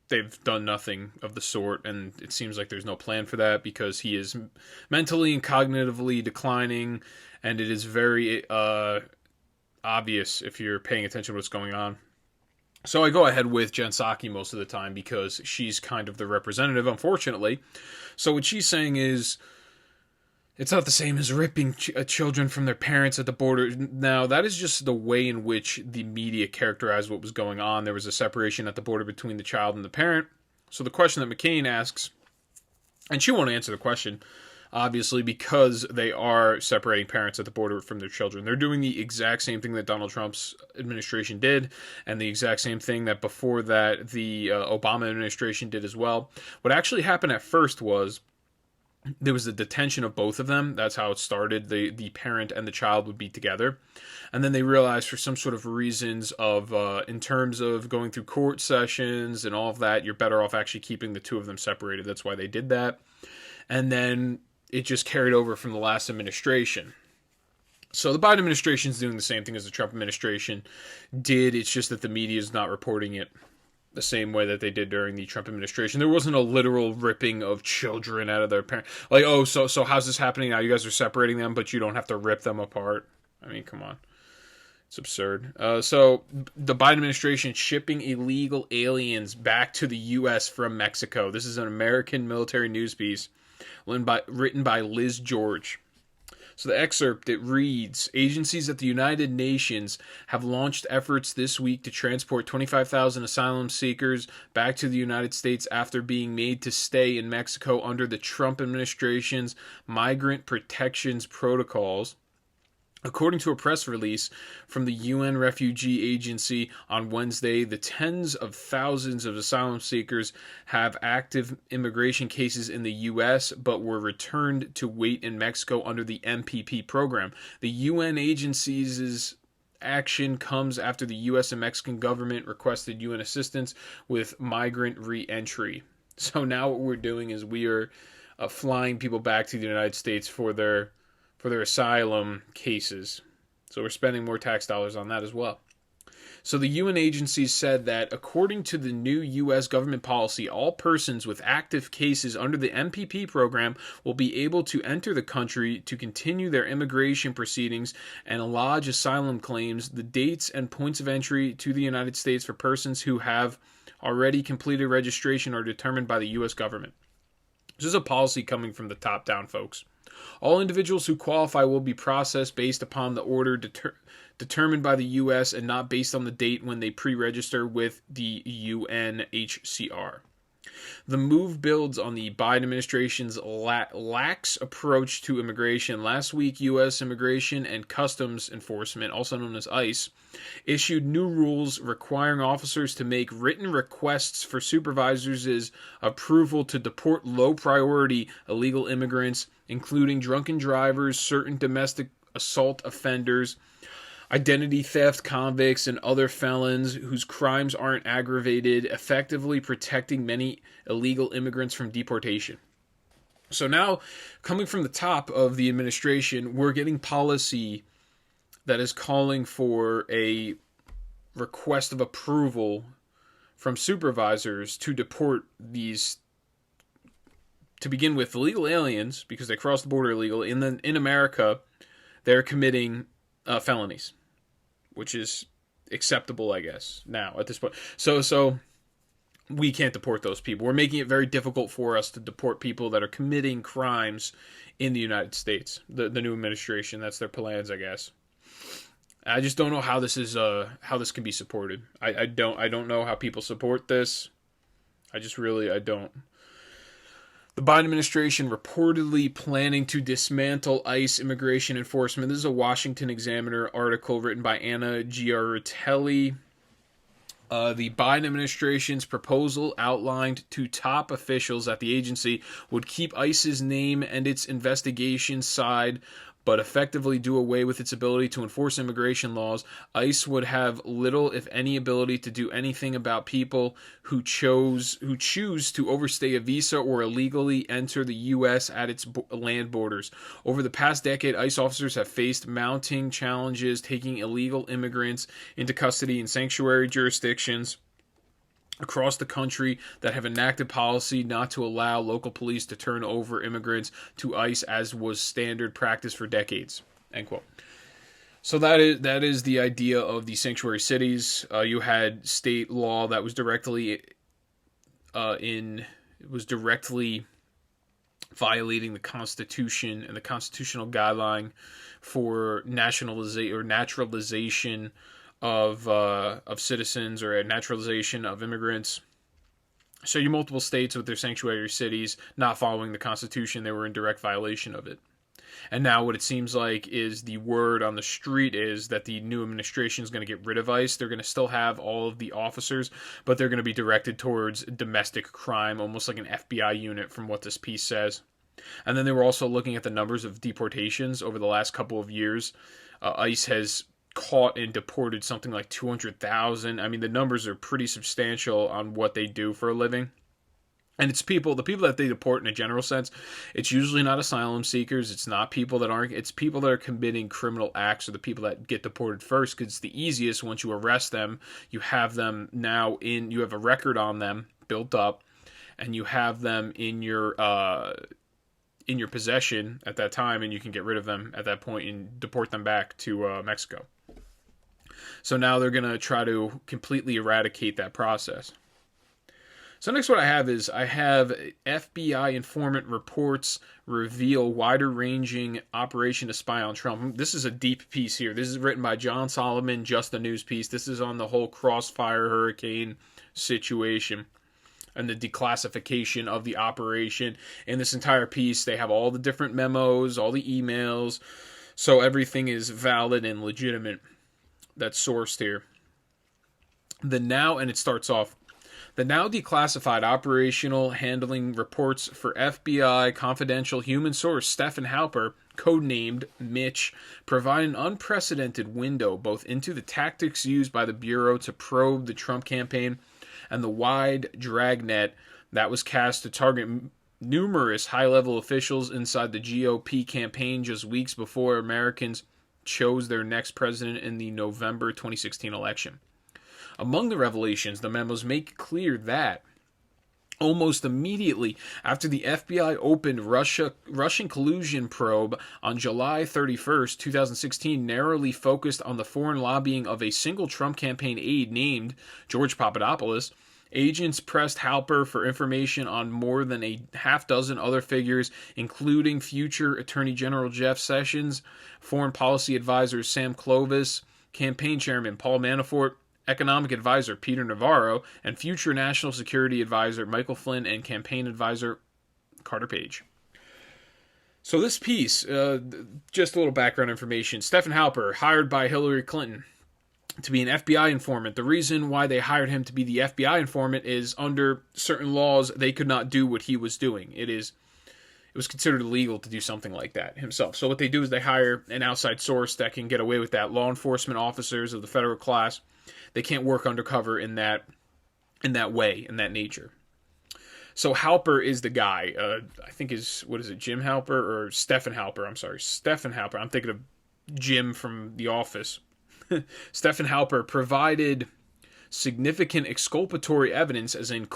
they've done nothing of the sort, and it seems like there's no plan for that because he is mentally and cognitively declining, and it is very obvious if you're paying attention to what's going on. So I go ahead with Jen Psaki most of the time because she's kind of the representative, unfortunately. So what she's saying is, it's not the same as ripping children from their parents at the border. Now, that is just the way in which the media characterized what was going on. There was a separation at the border between the child and the parent. So the question that McCain asks, and she won't answer the question, obviously, because they are separating parents at the border from their children. They're doing the exact same thing that Donald Trump's administration did, and the exact same thing that before that the Obama administration did as well. What actually happened at first was there was a detention of both of them. That's how it started. The parent and the child would be together. And then they realized for some sort of reasons of, in terms of going through court sessions and all of that, you're better off actually keeping the two of them separated. That's why they did that. And then it just carried over from the last administration. So the Biden administration is doing the same thing as the Trump administration did. It's just that the media is not reporting it the same way that they did during the Trump administration. There wasn't a literal ripping of children out of their parents. Like, oh, so how's this happening now? You guys are separating them, but you don't have to rip them apart. I mean, come on. It's absurd. So the Biden administration shipping illegal aliens back to the U.S. from Mexico. This is an American military news piece written by Liz George. So the excerpt, it reads, agencies at the United Nations have launched efforts this week to transport 25,000 asylum seekers back to the United States after being made to stay in Mexico under the Trump administration's migrant protections protocols. According to a press release from the UN Refugee Agency on Wednesday, the tens of thousands of asylum seekers have active immigration cases in the U.S., but were returned to wait in Mexico under the MPP program. The UN agency's action comes after the U.S. and Mexican government requested UN assistance with migrant re-entry. So now what we're doing is we are flying people back to the United States for their asylum cases. So we're spending more tax dollars on that as well. So the UN agencies said that according to the new U.S. government policy, all persons with active cases under the MPP program will be able to enter the country to continue their immigration proceedings and lodge asylum claims. The dates and points of entry to the United States for persons who have already completed registration are determined by the U.S. government. This is a policy coming from the top down, folks. All individuals who qualify will be processed based upon the order determined by the U.S. and not based on the date when they pre-register with the UNHCR. The move builds on the Biden administration's lax approach to immigration. Last week, U.S. Immigration and Customs Enforcement, also known as ICE, issued new rules requiring officers to make written requests for supervisors' approval to deport low-priority illegal immigrants, including drunken drivers, certain domestic assault offenders, identity theft convicts, and other felons whose crimes aren't aggravated, effectively protecting many illegal immigrants from deportation. So now, coming from the top of the administration, we're getting policy that is calling for a request of approval from supervisors to deport these, to begin with, illegal aliens, because they crossed the border illegally, and then in America, they're committing felonies, which is acceptable, I guess, now at this point. So we can't deport those people. We're making it very difficult for us to deport people that are committing crimes in the United States. The new administration, that's their plans, I guess. I just don't know how this is how this can be supported. I don't know how people support this. I don't. The Biden administration reportedly planning to dismantle ICE immigration enforcement. This is a Washington Examiner article written by Anna Giaritelli. The Biden administration's proposal outlined to top officials at the agency would keep ICE's name and its investigation side, but effectively do away with its ability to enforce immigration laws. ICE would have little, if any, ability to do anything about people who choose to overstay a visa or illegally enter the U.S. at its land borders. Over the past decade, ICE officers have faced mounting challenges taking illegal immigrants into custody in sanctuary jurisdictions across the country that have enacted policy not to allow local police to turn over immigrants to ICE, as was standard practice for decades. End quote. So that is the idea of the sanctuary cities. You had state law that was directly violating the Constitution and the constitutional guideline for naturalization of citizens, or a naturalization of immigrants. So you multiple states with their sanctuary cities not following the Constitution, they were in direct violation of it. And now what it seems like is the word on the street is that the new administration is going to get rid of ICE. They're going to still have all of the officers, but they're going to be directed towards domestic crime, almost like an FBI unit from what this piece says. And then they were also looking at the numbers of deportations over the last couple of years. ICE has caught and deported something like 200,000. I mean, the numbers are pretty substantial on what they do for a living. And it's the people that they deport in a general sense, it's usually not asylum seekers, it's people that are committing criminal acts, or the people that get deported first, because it's the easiest. Once you arrest them, you have them you have a record on them built up, and you have them in your possession at that time, and you can get rid of them at that point and deport them back to Mexico. So now they're going to try to completely eradicate that process. So next what I have FBI informant reports reveal wider-ranging operation to spy on Trump. This is a deep piece here. This is written by John Solomon, just a news piece. This is on the whole Crossfire hurricane situation and the declassification of the operation. In this entire piece, they have all the different memos, all the emails, so everything is valid and legitimate that's sourced here. And it starts off, the now declassified operational handling reports for FBI confidential human source Stephen Halper, codenamed Mitch, provide an unprecedented window both into the tactics used by the Bureau to probe the Trump campaign and the wide dragnet that was cast to target numerous high-level officials inside the GOP campaign just weeks before Americans chose their next president in the November 2016 election. Among the revelations, the memos make clear that almost immediately after the FBI opened Russian collusion probe on July 31st, 2016, narrowly focused on the foreign lobbying of a single Trump campaign aide named George Papadopoulos, agents pressed Halper for information on more than a half dozen other figures, including future Attorney General Jeff Sessions, foreign policy advisor Sam Clovis, campaign chairman Paul Manafort, economic advisor Peter Navarro, and future national security advisor Michael Flynn and campaign advisor Carter Page. So this piece, just a little background information. Stephen Halper, hired by Hillary Clinton to be an FBI informant. The reason why they hired him to be the FBI informant is under certain laws, they could not do what he was doing. It was considered illegal to do something like that himself. So what they do is they hire an outside source that can get away with that. Law enforcement officers of the federal class, they can't work undercover in that way, in that nature. So Halper is the guy. I think Jim Halper or Stephen Halper? I'm sorry, Stephen Halper. I'm thinking of Jim from The Office. Stephen Halper provided significant exculpatory evidence, as in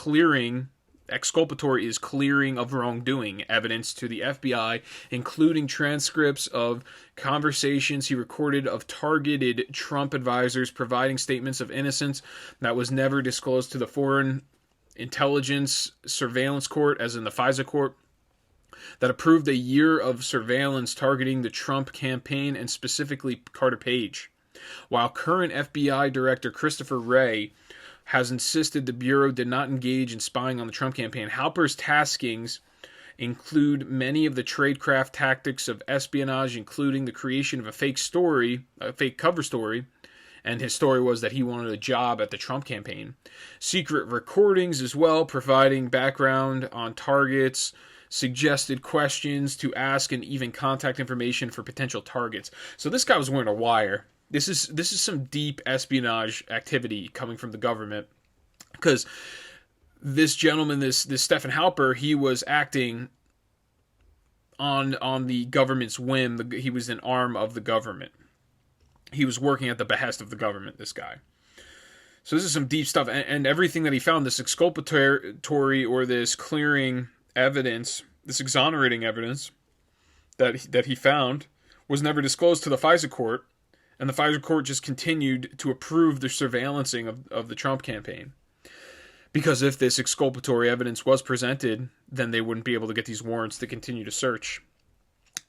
exculpatory is clearing of wrongdoing evidence to the FBI, including transcripts of conversations he recorded of targeted Trump advisors providing statements of innocence that was never disclosed to the Foreign Intelligence Surveillance Court, as in the FISA court, that approved a year of surveillance targeting the Trump campaign and specifically Carter Page. While current FBI Director Christopher Wray has insisted the Bureau did not engage in spying on the Trump campaign, Halper's taskings include many of the tradecraft tactics of espionage, including the creation of a fake cover story, and his story was that he wanted a job at the Trump campaign. Secret recordings as well, providing background on targets, suggested questions to ask, and even contact information for potential targets. So this guy was wearing a wire. This is some deep espionage activity coming from the government, because this gentleman, this Stephen Halper, he was acting on the government's whim. He was an arm of the government. He was working at the behest of the government, this guy. So this is some deep stuff, and everything that he found, this exculpatory or this clearing evidence, this exonerating evidence that he found, was never disclosed to the FISA court. And the FISA court just continued to approve the surveillancing of the Trump campaign. Because if this exculpatory evidence was presented, then they wouldn't be able to get these warrants to continue to search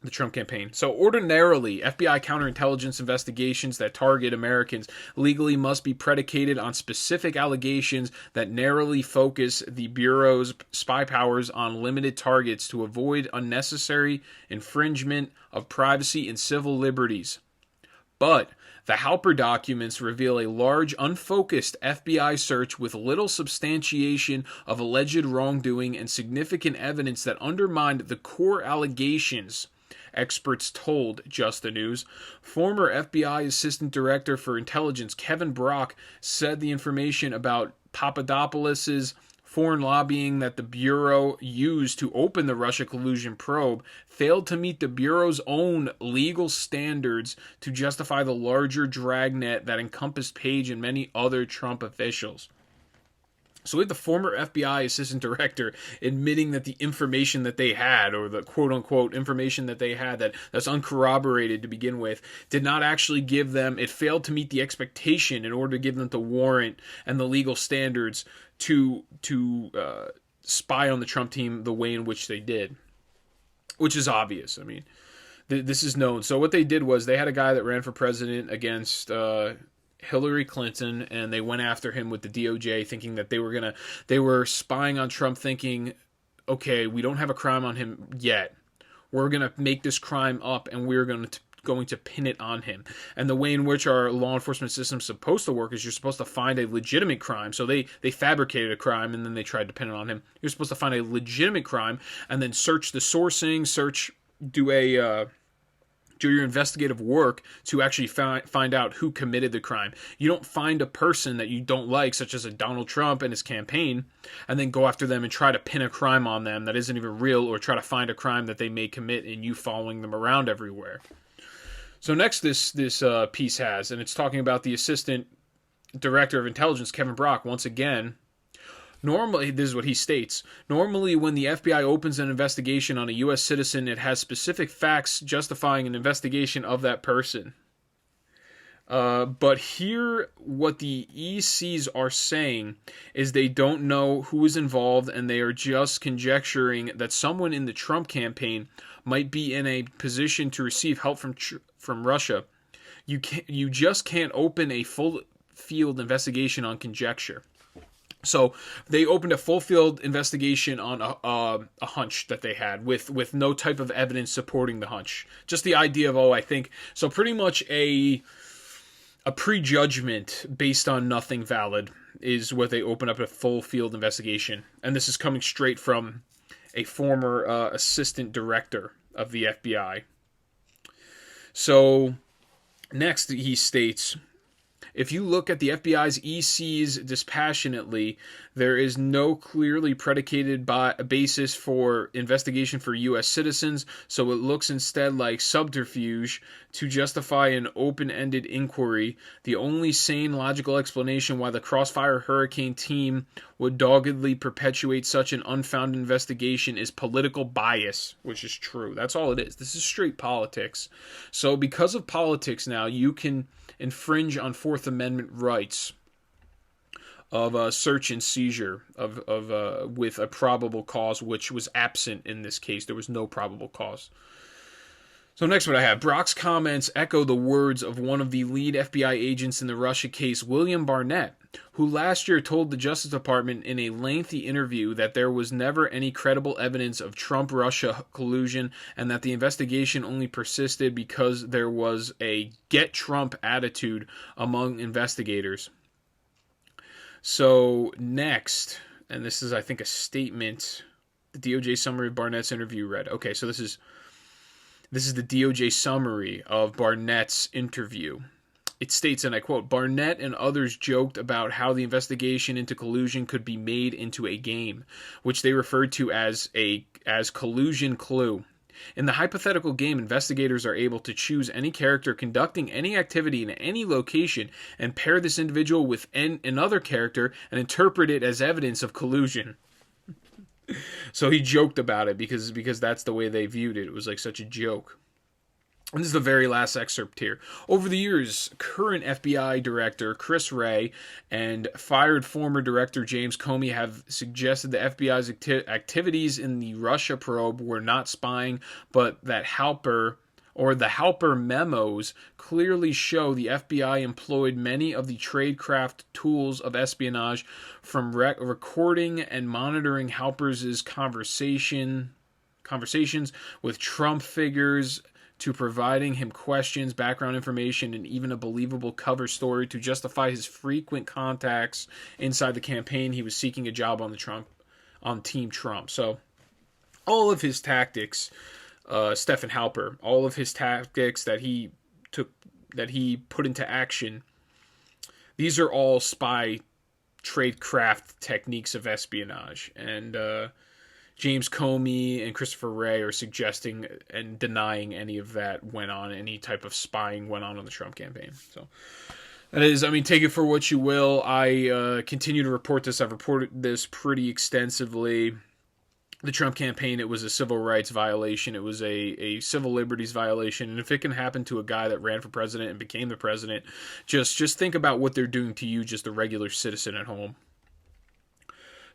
the Trump campaign. So ordinarily, FBI counterintelligence investigations that target Americans legally must be predicated on specific allegations that narrowly focus the Bureau's spy powers on limited targets to avoid unnecessary infringement of privacy and civil liberties. But the Halper documents reveal a large, unfocused FBI search with little substantiation of alleged wrongdoing and significant evidence that undermined the core allegations, experts told Just the News. Former FBI Assistant Director for Intelligence Kevin Brock said the information about Papadopoulos' foreign lobbying that the Bureau used to open the Russia collusion probe failed to meet the Bureau's own legal standards to justify the larger dragnet that encompassed Page and many other Trump officials. So we have the former FBI assistant director admitting that the information that they had, or the quote-unquote information that they had that's uncorroborated to begin with, did not actually give them, it failed to meet the expectation in order to give them the warrant and the legal standards to spy on the Trump team the way in which they did, which is obvious. I mean, this is known. So what they did was they had a guy that ran for president against Hillary Clinton, and they went after him with the DOJ, thinking that they were spying on Trump, thinking, okay, we don't have a crime on him yet. We're gonna make this crime up, and we're going to pin it on him. And the way in which our law enforcement system is supposed to work is you're supposed to find a legitimate crime. So they fabricated a crime, and then they tried to pin it on him. You're supposed to find a legitimate crime, and then search the sourcing, do your investigative work to actually find out who committed the crime. You don't find a person that you don't like, such as a Donald Trump and his campaign, and then go after them and try to pin a crime on them that isn't even real, or try to find a crime that they may commit and you following them around everywhere. So next this piece has, and it's talking about the Assistant Director of Intelligence, Kevin Brock, once again. Normally, this is what he states, normally when the FBI opens an investigation on a U.S. citizen, it has specific facts justifying an investigation of that person. But here, what the ECs are saying is they don't know who is involved, and they are just conjecturing that someone in the Trump campaign might be in a position to receive help from Russia. You just can't open a full field investigation on conjecture. So they opened a full field investigation on a hunch that they had with no type of evidence supporting the hunch. Just the idea of, I think. So pretty much a prejudgment based on nothing valid is what they open up a full field investigation. And this is coming straight from a former assistant director of the FBI. So next he states, if you look at the FBI's ECs dispassionately, there is no clearly predicated basis for investigation for U.S. citizens, so it looks instead like subterfuge to justify an open-ended inquiry. The only sane, logical explanation why the Crossfire Hurricane team would doggedly perpetuate such an unfounded investigation is political bias, which is true. That's all it is. This is straight politics. So because of politics now, you can infringe on Fourth Amendment rights of search and seizure of with a probable cause, which was absent in this case. There was no probable cause. So next what I have, Brock's comments echo the words of one of the lead FBI agents in the Russia case, William Barnett, who last year told the Justice Department in a lengthy interview that there was never any credible evidence of Trump-Russia collusion and that the investigation only persisted because there was a get Trump attitude among investigators. So next, and this is I think a statement, the DOJ summary of Barnett's interview read. Okay, so this is the DOJ summary of Barnett's interview. It states, and I quote, Barnett and others joked about how the investigation into collusion could be made into a game, which they referred to as collusion clue. In the hypothetical game, investigators are able to choose any character conducting any activity in any location and pair this individual with another character and interpret it as evidence of collusion. So he joked about it because that's the way they viewed it. It was like such a joke. And this is the very last excerpt here. Over the years, current FBI Director Chris Wray and fired former Director James Comey have suggested the FBI's activities in the Russia probe were not spying, but that the Halper memos clearly show the FBI employed many of the tradecraft tools of espionage, from recording and monitoring Halper's conversations with Trump figures to providing him questions, background information, and even a believable cover story to justify his frequent contacts inside the campaign. He was seeking a job on Team Trump. So all of his tactics, Stephen Halper, all of his tactics that he put into action, these are all spy tradecraft techniques of espionage. And James Comey and Christopher Wray are suggesting and denying any of that went on, any type of spying went on in the Trump campaign. So That is, I mean, take it for what you will. I continue to report this. I've reported this pretty extensively. The Trump campaign, it was a civil rights violation. It was a civil liberties violation. And if it can happen to a guy that ran for president and became the president, just think about what they're doing to you, just a regular citizen at home.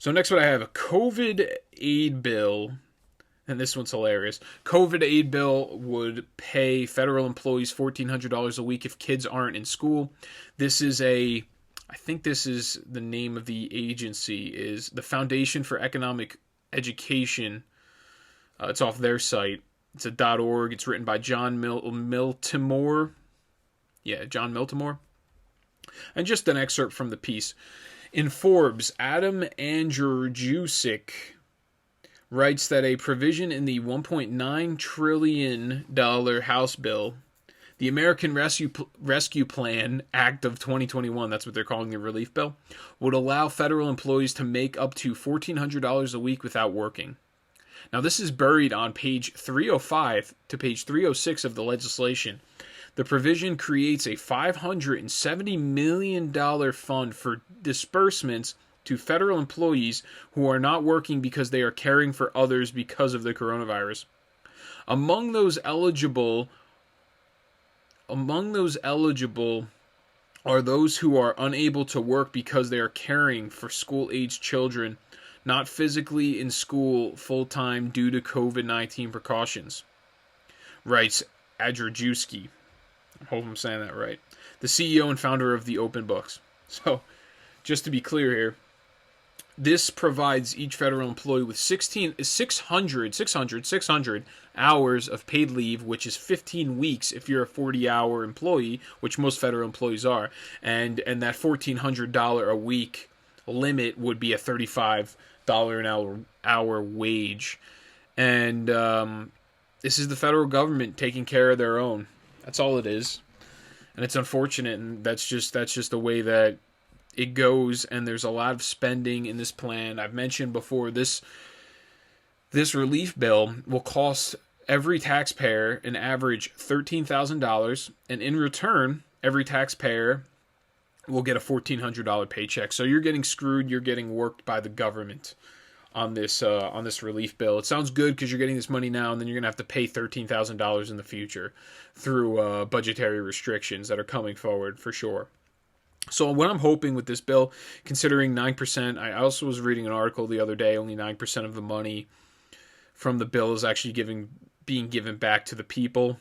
So next what I have, a COVID aid bill. And this one's hilarious. COVID aid bill would pay federal employees $1,400 a week if kids aren't in school. This is I think this is the name of the agency, is the Foundation for Economic Education. It's off their site. It's a .org. It's written by John Miltimore. Yeah, John Miltimore. And just an excerpt from the piece. In Forbes, Adam Andrzejczyk writes that a provision in the $1.9 trillion House bill, the American Rescue Plan Act of 2021, that's what they're calling the relief bill, would allow federal employees to make up to $1,400 a week without working. Now, this is buried on page 305 to page 306 of the legislation. The provision creates a $570 million fund for disbursements to federal employees who are not working because they are caring for others because of the coronavirus. Among those eligible are those who are unable to work because they are caring for school-aged children not physically in school full-time due to COVID-19 precautions, writes Andrzejczyk. I hope I'm saying that right. The CEO and founder of the Open Books. So, just to be clear here, this provides each federal employee with 600 hours of paid leave, which is 15 weeks if you're a 40-hour employee, which most federal employees are, and that $1,400 a week limit would be a $35 an hour wage. And this is the federal government taking care of their own. That's all it is. And it's unfortunate, and that's just the way that it goes, and there's a lot of spending in this plan. I've mentioned before, this relief bill will cost every taxpayer an average $13,000, and in return, every taxpayer will get a $1,400 paycheck. So you're getting screwed. You're getting worked by the government on this relief bill. It sounds good because you're getting this money now, and then you're going to have to pay $13,000 in the future through budgetary restrictions that are coming forward for sure. So what I'm hoping with this bill, considering 9%, I also was reading an article the other day, only 9% of the money from the bill is actually being given back to the people.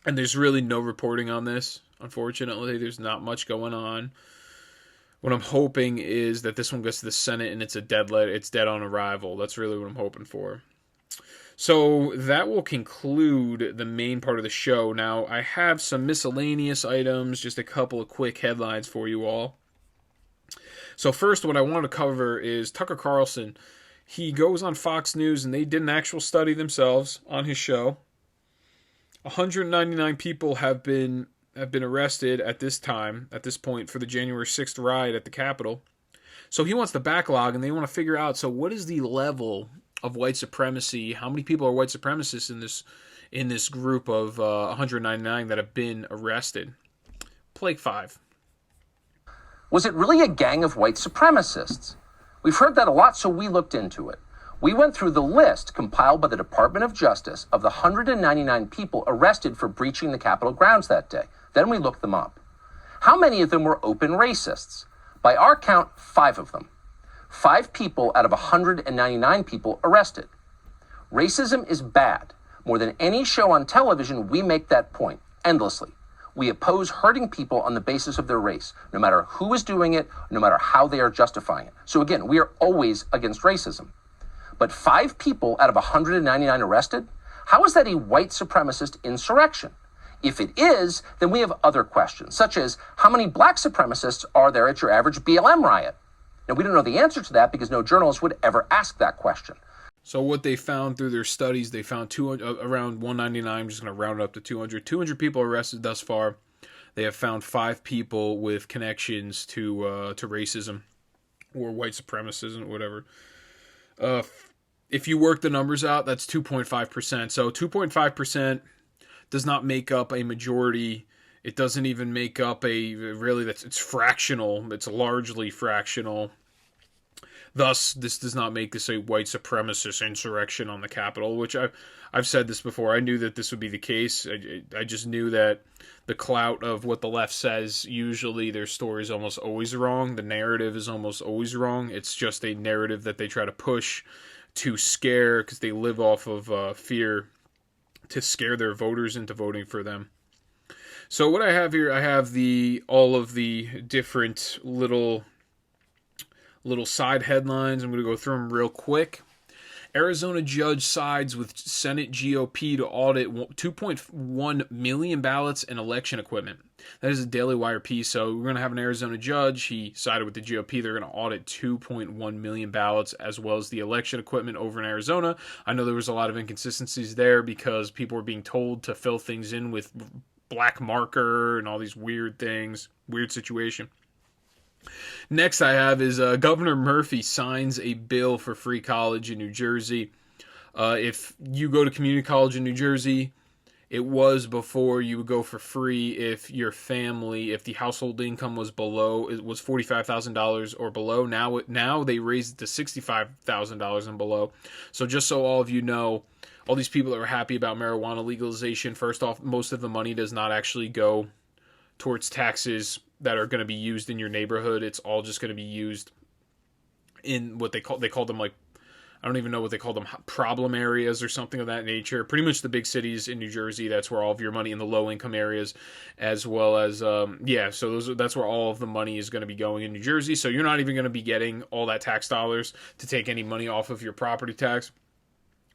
And there's really no reporting on this. Unfortunately, there's not much going on. What I'm hoping is that this one goes to the Senate and it's dead on arrival. That's really what I'm hoping for. So that will conclude the main part of the show. Now, I have some miscellaneous items, just a couple of quick headlines for you all. So first, what I want to cover is Tucker Carlson. He goes on Fox News, and they did an actual study themselves on his show. 199 people have been arrested at this point for the January 6th riot at the Capitol. So he wants the backlog, and they want to figure out, so what is the level of white supremacy? How many people are white supremacists in this group of 199 that have been arrested? Play 5. Was it really a gang of white supremacists? We've heard that a lot, so we looked into it. We went through the list compiled by the Department of Justice of the 199 people arrested for breaching the Capitol grounds that day. Then we looked them up. How many of them were open racists? By our count, 5 of them. 5 people out of 199 people arrested. Racism is bad. More than any show on television, we make that point endlessly. We oppose hurting people on the basis of their race, no matter who is doing it, no matter how they are justifying it. So again, we are always against racism. But 5 people out of 199 arrested? How is that a white supremacist insurrection? If it is, then we have other questions, such as how many black supremacists are there at your average BLM riot? Now, we don't know the answer to that because no journalist would ever ask that question. So what they found through their studies, they found around 199, I'm just going to round it up to 200. 200 people arrested thus far. They have found 5 people with connections to racism or white supremacism, whatever. If you work the numbers out, that's 2.5%. So 2.5% does not make up a majority It doesn't even make up it's fractional. It's largely fractional. Thus, this does not make this a white supremacist insurrection on the Capitol, which I've said this before. I knew that this would be the case. I just knew that the clout of what the left says, usually their story is almost always wrong. The narrative is almost always wrong. It's just a narrative that they try to push to scare, because they live off of fear, to scare their voters into voting for them. So what I have here, I have all of the different little side headlines. I'm going to go through them real quick. Arizona judge sides with Senate GOP to audit 2.1 million ballots and election equipment. That is a Daily Wire piece. So we're going to have an Arizona judge. He sided with the GOP. They're going to audit 2.1 million ballots as well as the election equipment over in Arizona. I know there was a lot of inconsistencies there because people were being told to fill things in with black marker and all these weird things. Weird situation. Next I have is Governor Murphy signs a bill for free college in New Jersey. If you go to community college in New Jersey, it was before you would go for free if the household income was below, it was $45,000 or below. Now they raised it to $65,000 and below. So just so all of you know, all these people that are happy about marijuana legalization, first off, most of the money does not actually go towards taxes that are going to be used in your neighborhood. It's all just going to be used in what they call them, like, I don't even know what they call them, problem areas or something of that nature. Pretty much the big cities in New Jersey, that's where all of your money, in the low income areas, as well as, that's where all of the money is going to be going in New Jersey. So you're not even going to be getting all that tax dollars to take any money off of your property tax.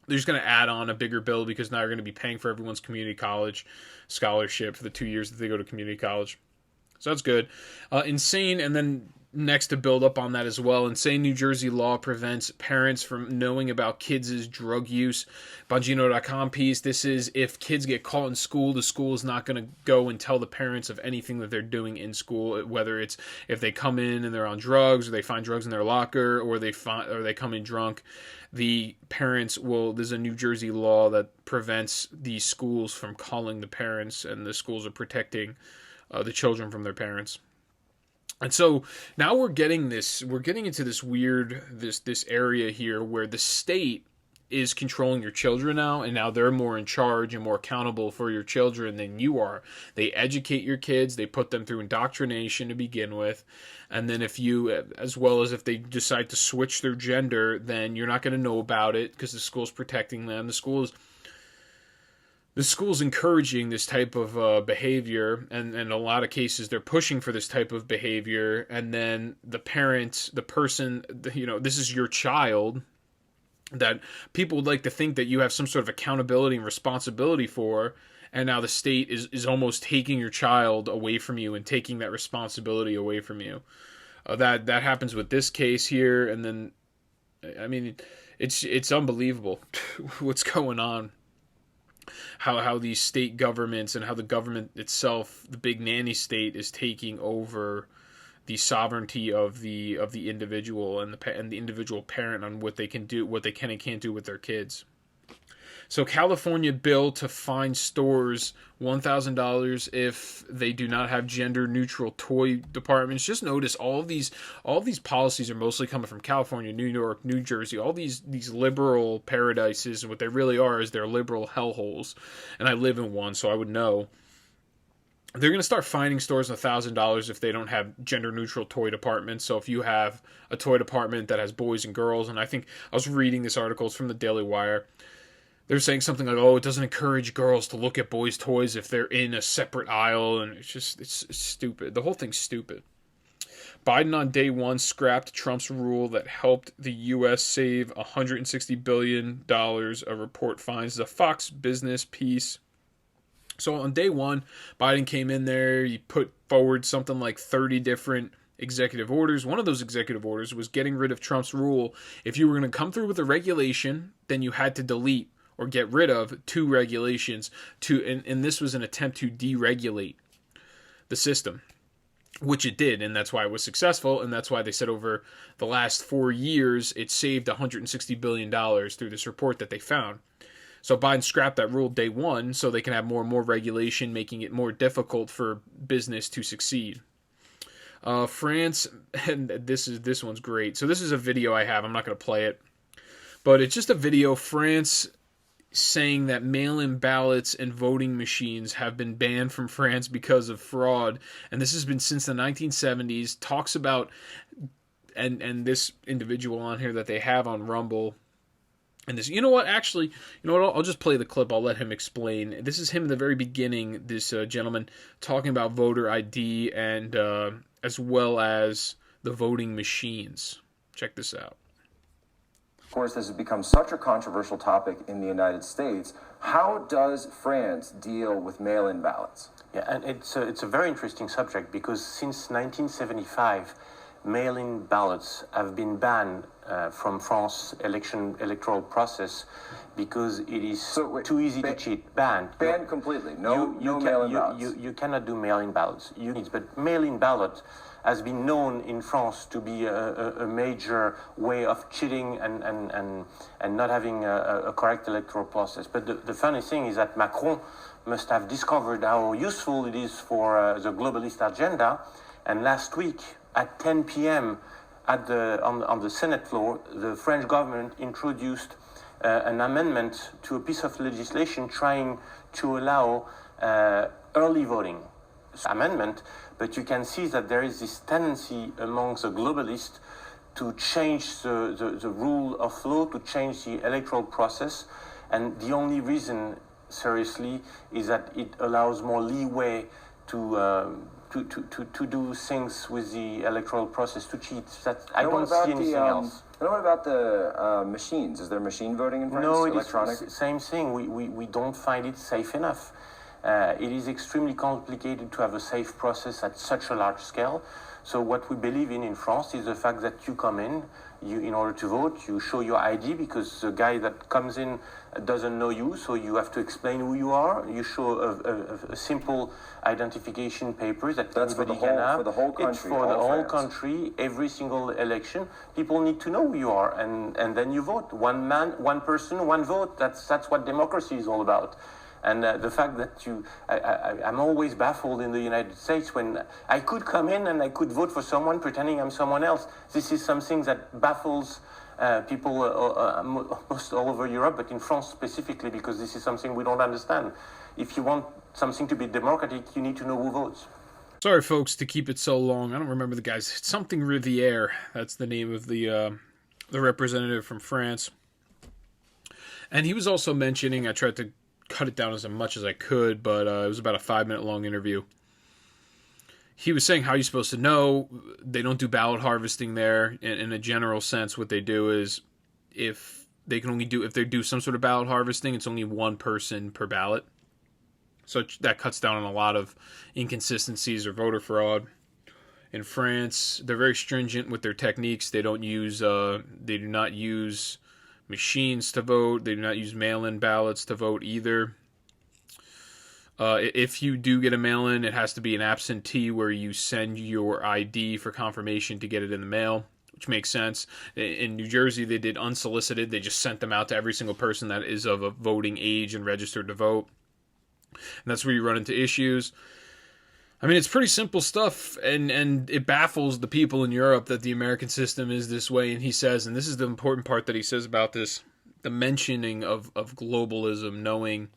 They're just going to add on a bigger bill because now you're going to be paying for everyone's community college scholarship for the 2 years that they go to community college. So that's good. Insane, and then next to build up on that as well, insane New Jersey law prevents parents from knowing about kids' drug use. Bongino.com piece. This is if kids get caught in school, the school is not going to go and tell the parents of anything that they're doing in school, whether it's if they come in and they're on drugs, or they find drugs in their locker, or they come in drunk. The parents there's a New Jersey law that prevents these schools from calling the parents, and the schools are protecting the children from their parents. And so now we're getting into this weird, this area here where the state is controlling your children now, and now they're more in charge and more accountable for your children than you are. They educate your kids, they put them through indoctrination to begin with, and then as well as if they decide to switch their gender, then you're not going to know about it because the school's protecting them. The school's encouraging this type of behavior, and in a lot of cases they're pushing for this type of behavior, and then the parents, the person, this is your child that people would like to think that you have some sort of accountability and responsibility for, and now the state is almost taking your child away from you and taking that responsibility away from you. That happens with this case here, and then, I mean, it's unbelievable what's going on. How these state governments and how the government itself, the big nanny state, is taking over the sovereignty of the individual and the individual parent on what they can do, what they can and can't do with their kids. So California bill to fine stores $1,000 if they do not have gender-neutral toy departments. Just notice all these policies are mostly coming from California, New York, New Jersey, all these liberal paradises, and what they really are is they're liberal hellholes. And I live in one, so I would know. They're going to start fining stores $1,000 if they don't have gender-neutral toy departments. So if you have a toy department that has boys and girls, and I think I was reading this article, it's from the Daily Wire. They're saying something like, it doesn't encourage girls to look at boys' toys if they're in a separate aisle, and it's stupid. The whole thing's stupid. Biden on day one scrapped Trump's rule that helped the U.S. save $160 billion, a report finds. The Fox Business piece. So on day one, Biden came in there, he put forward something like 30 different executive orders. One of those executive orders was getting rid of Trump's rule. If you were going to come through with a regulation, then you had to delete or get rid of 2 regulations and this was an attempt to deregulate the system, which it did, and that's why it was successful, and that's why they said over the last 4 years it saved $160 billion through this report that they found. So Biden scrapped that rule day one so they can have more and more regulation, making it more difficult for business to succeed. France, and this one's great. So this is a video I have. I'm not going to play it, but it's just a video. France saying that mail-in ballots and voting machines have been banned from France because of fraud, and this has been since the 1970s. Talks about and this individual on here that they have on Rumble, and this, you know what? Actually, you know what? I'll just play the clip. I'll let him explain. This is him in the very beginning. This gentleman talking about voter ID and as well as the voting machines. Check this out. Of course, this has become such a controversial topic in the United States. How does France deal with mail-in ballots? Yeah, and it's a very interesting subject because since 1975, mail-in ballots have been banned from France electoral process because it is too easy to cheat. Banned completely. No mail-in ballots. You cannot do mail-in ballots. But mail-in ballot has been known in France to be a major way of cheating and not having a correct electoral process. But the funny thing is that Macron must have discovered how useful it is for the globalist agenda. And last week at 10 p.m. on the Senate floor, the French government introduced an amendment to a piece of legislation trying to allow early voting. Amendment, but you can see that there is this tendency amongst the globalists to change the rule of law, to change the electoral process, and the only reason, seriously, is that it allows more leeway to do things with the electoral process, to cheat. I don't see anything else. And what about the machines? Is there machine voting in France? No, it electronic? is same thing. We don't find it safe enough. It is extremely complicated to have a safe process at such a large scale. So what we believe in France is the fact that you come in, in order to vote, you show your ID because the guy that comes in doesn't know you, so you have to explain who you are. You show a simple identification paper that anybody can have. For the whole country. It's for the whole country, every single election. People need to know who you are, and then you vote. One man, one person, one vote. That's what democracy is all about. And the fact that I'm always baffled in the United States when I could come in and I could vote for someone pretending I'm someone else. This is something that baffles people almost all over Europe, but in France specifically, because this is something we don't understand. If you want something to be democratic, you need to know who votes. Sorry, folks, to keep it so long. I don't remember the guy's something Riviere. That's the name of the representative from France. And he was also mentioning, I tried to cut it down as much as I could, but it was about a 5-minute long interview. He was saying how you're supposed to know. They don't do ballot harvesting there. In a general sense, what they do is if they do some sort of ballot harvesting, it's only one person per ballot. So that cuts down on a lot of inconsistencies or voter fraud. In France, they're very stringent with their techniques. They do not use machines to vote. They do not use mail-in ballots to vote either. If you do get a mail-in, it has to be an absentee where you send your ID for confirmation to get it in the mail, which makes sense. In New Jersey, they did unsolicited. They just sent them out to every single person that is of a voting age and registered to vote. And that's where you run into issues. I mean, it's pretty simple stuff, and it baffles the people in Europe that the American system is this way. And he says, and this is the important part that he says about this, the mentioning of globalism, knowing,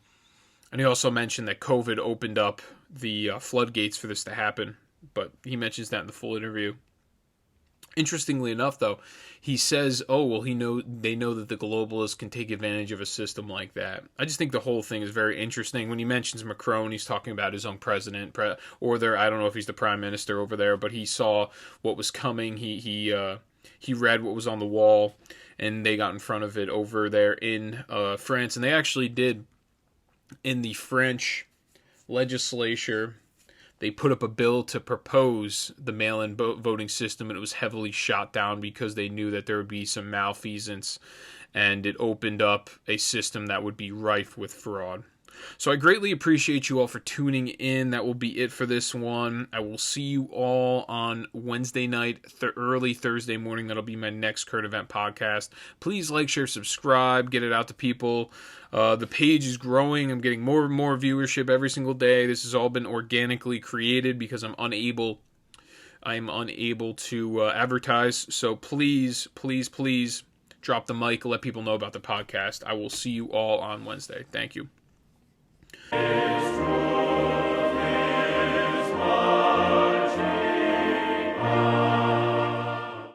and he also mentioned that COVID opened up the floodgates for this to happen, but he mentions that in the full interview. Interestingly enough, though, he says, they know that the globalists can take advantage of a system like that. I just think the whole thing is very interesting. When he mentions Macron, he's talking about his own president, I don't know if he's the prime minister over there, but he saw what was coming. He read what was on the wall, and they got in front of it over there in France. And they actually did, in the French legislature, they put up a bill to propose the mail-in voting system, and it was heavily shot down because they knew that there would be some malfeasance, and it opened up a system that would be rife with fraud. So I greatly appreciate you all for tuning in. That will be it for this one. I will see you all on Wednesday night, early Thursday morning. That'll be my next current event podcast. Please like, share, subscribe, get it out to people. The page is growing. I'm getting more and more viewership every single day. This has all been organically created because I'm unable to advertise. So please, please, please drop the mic. Let people know about the podcast. I will see you all on Wednesday. Thank you.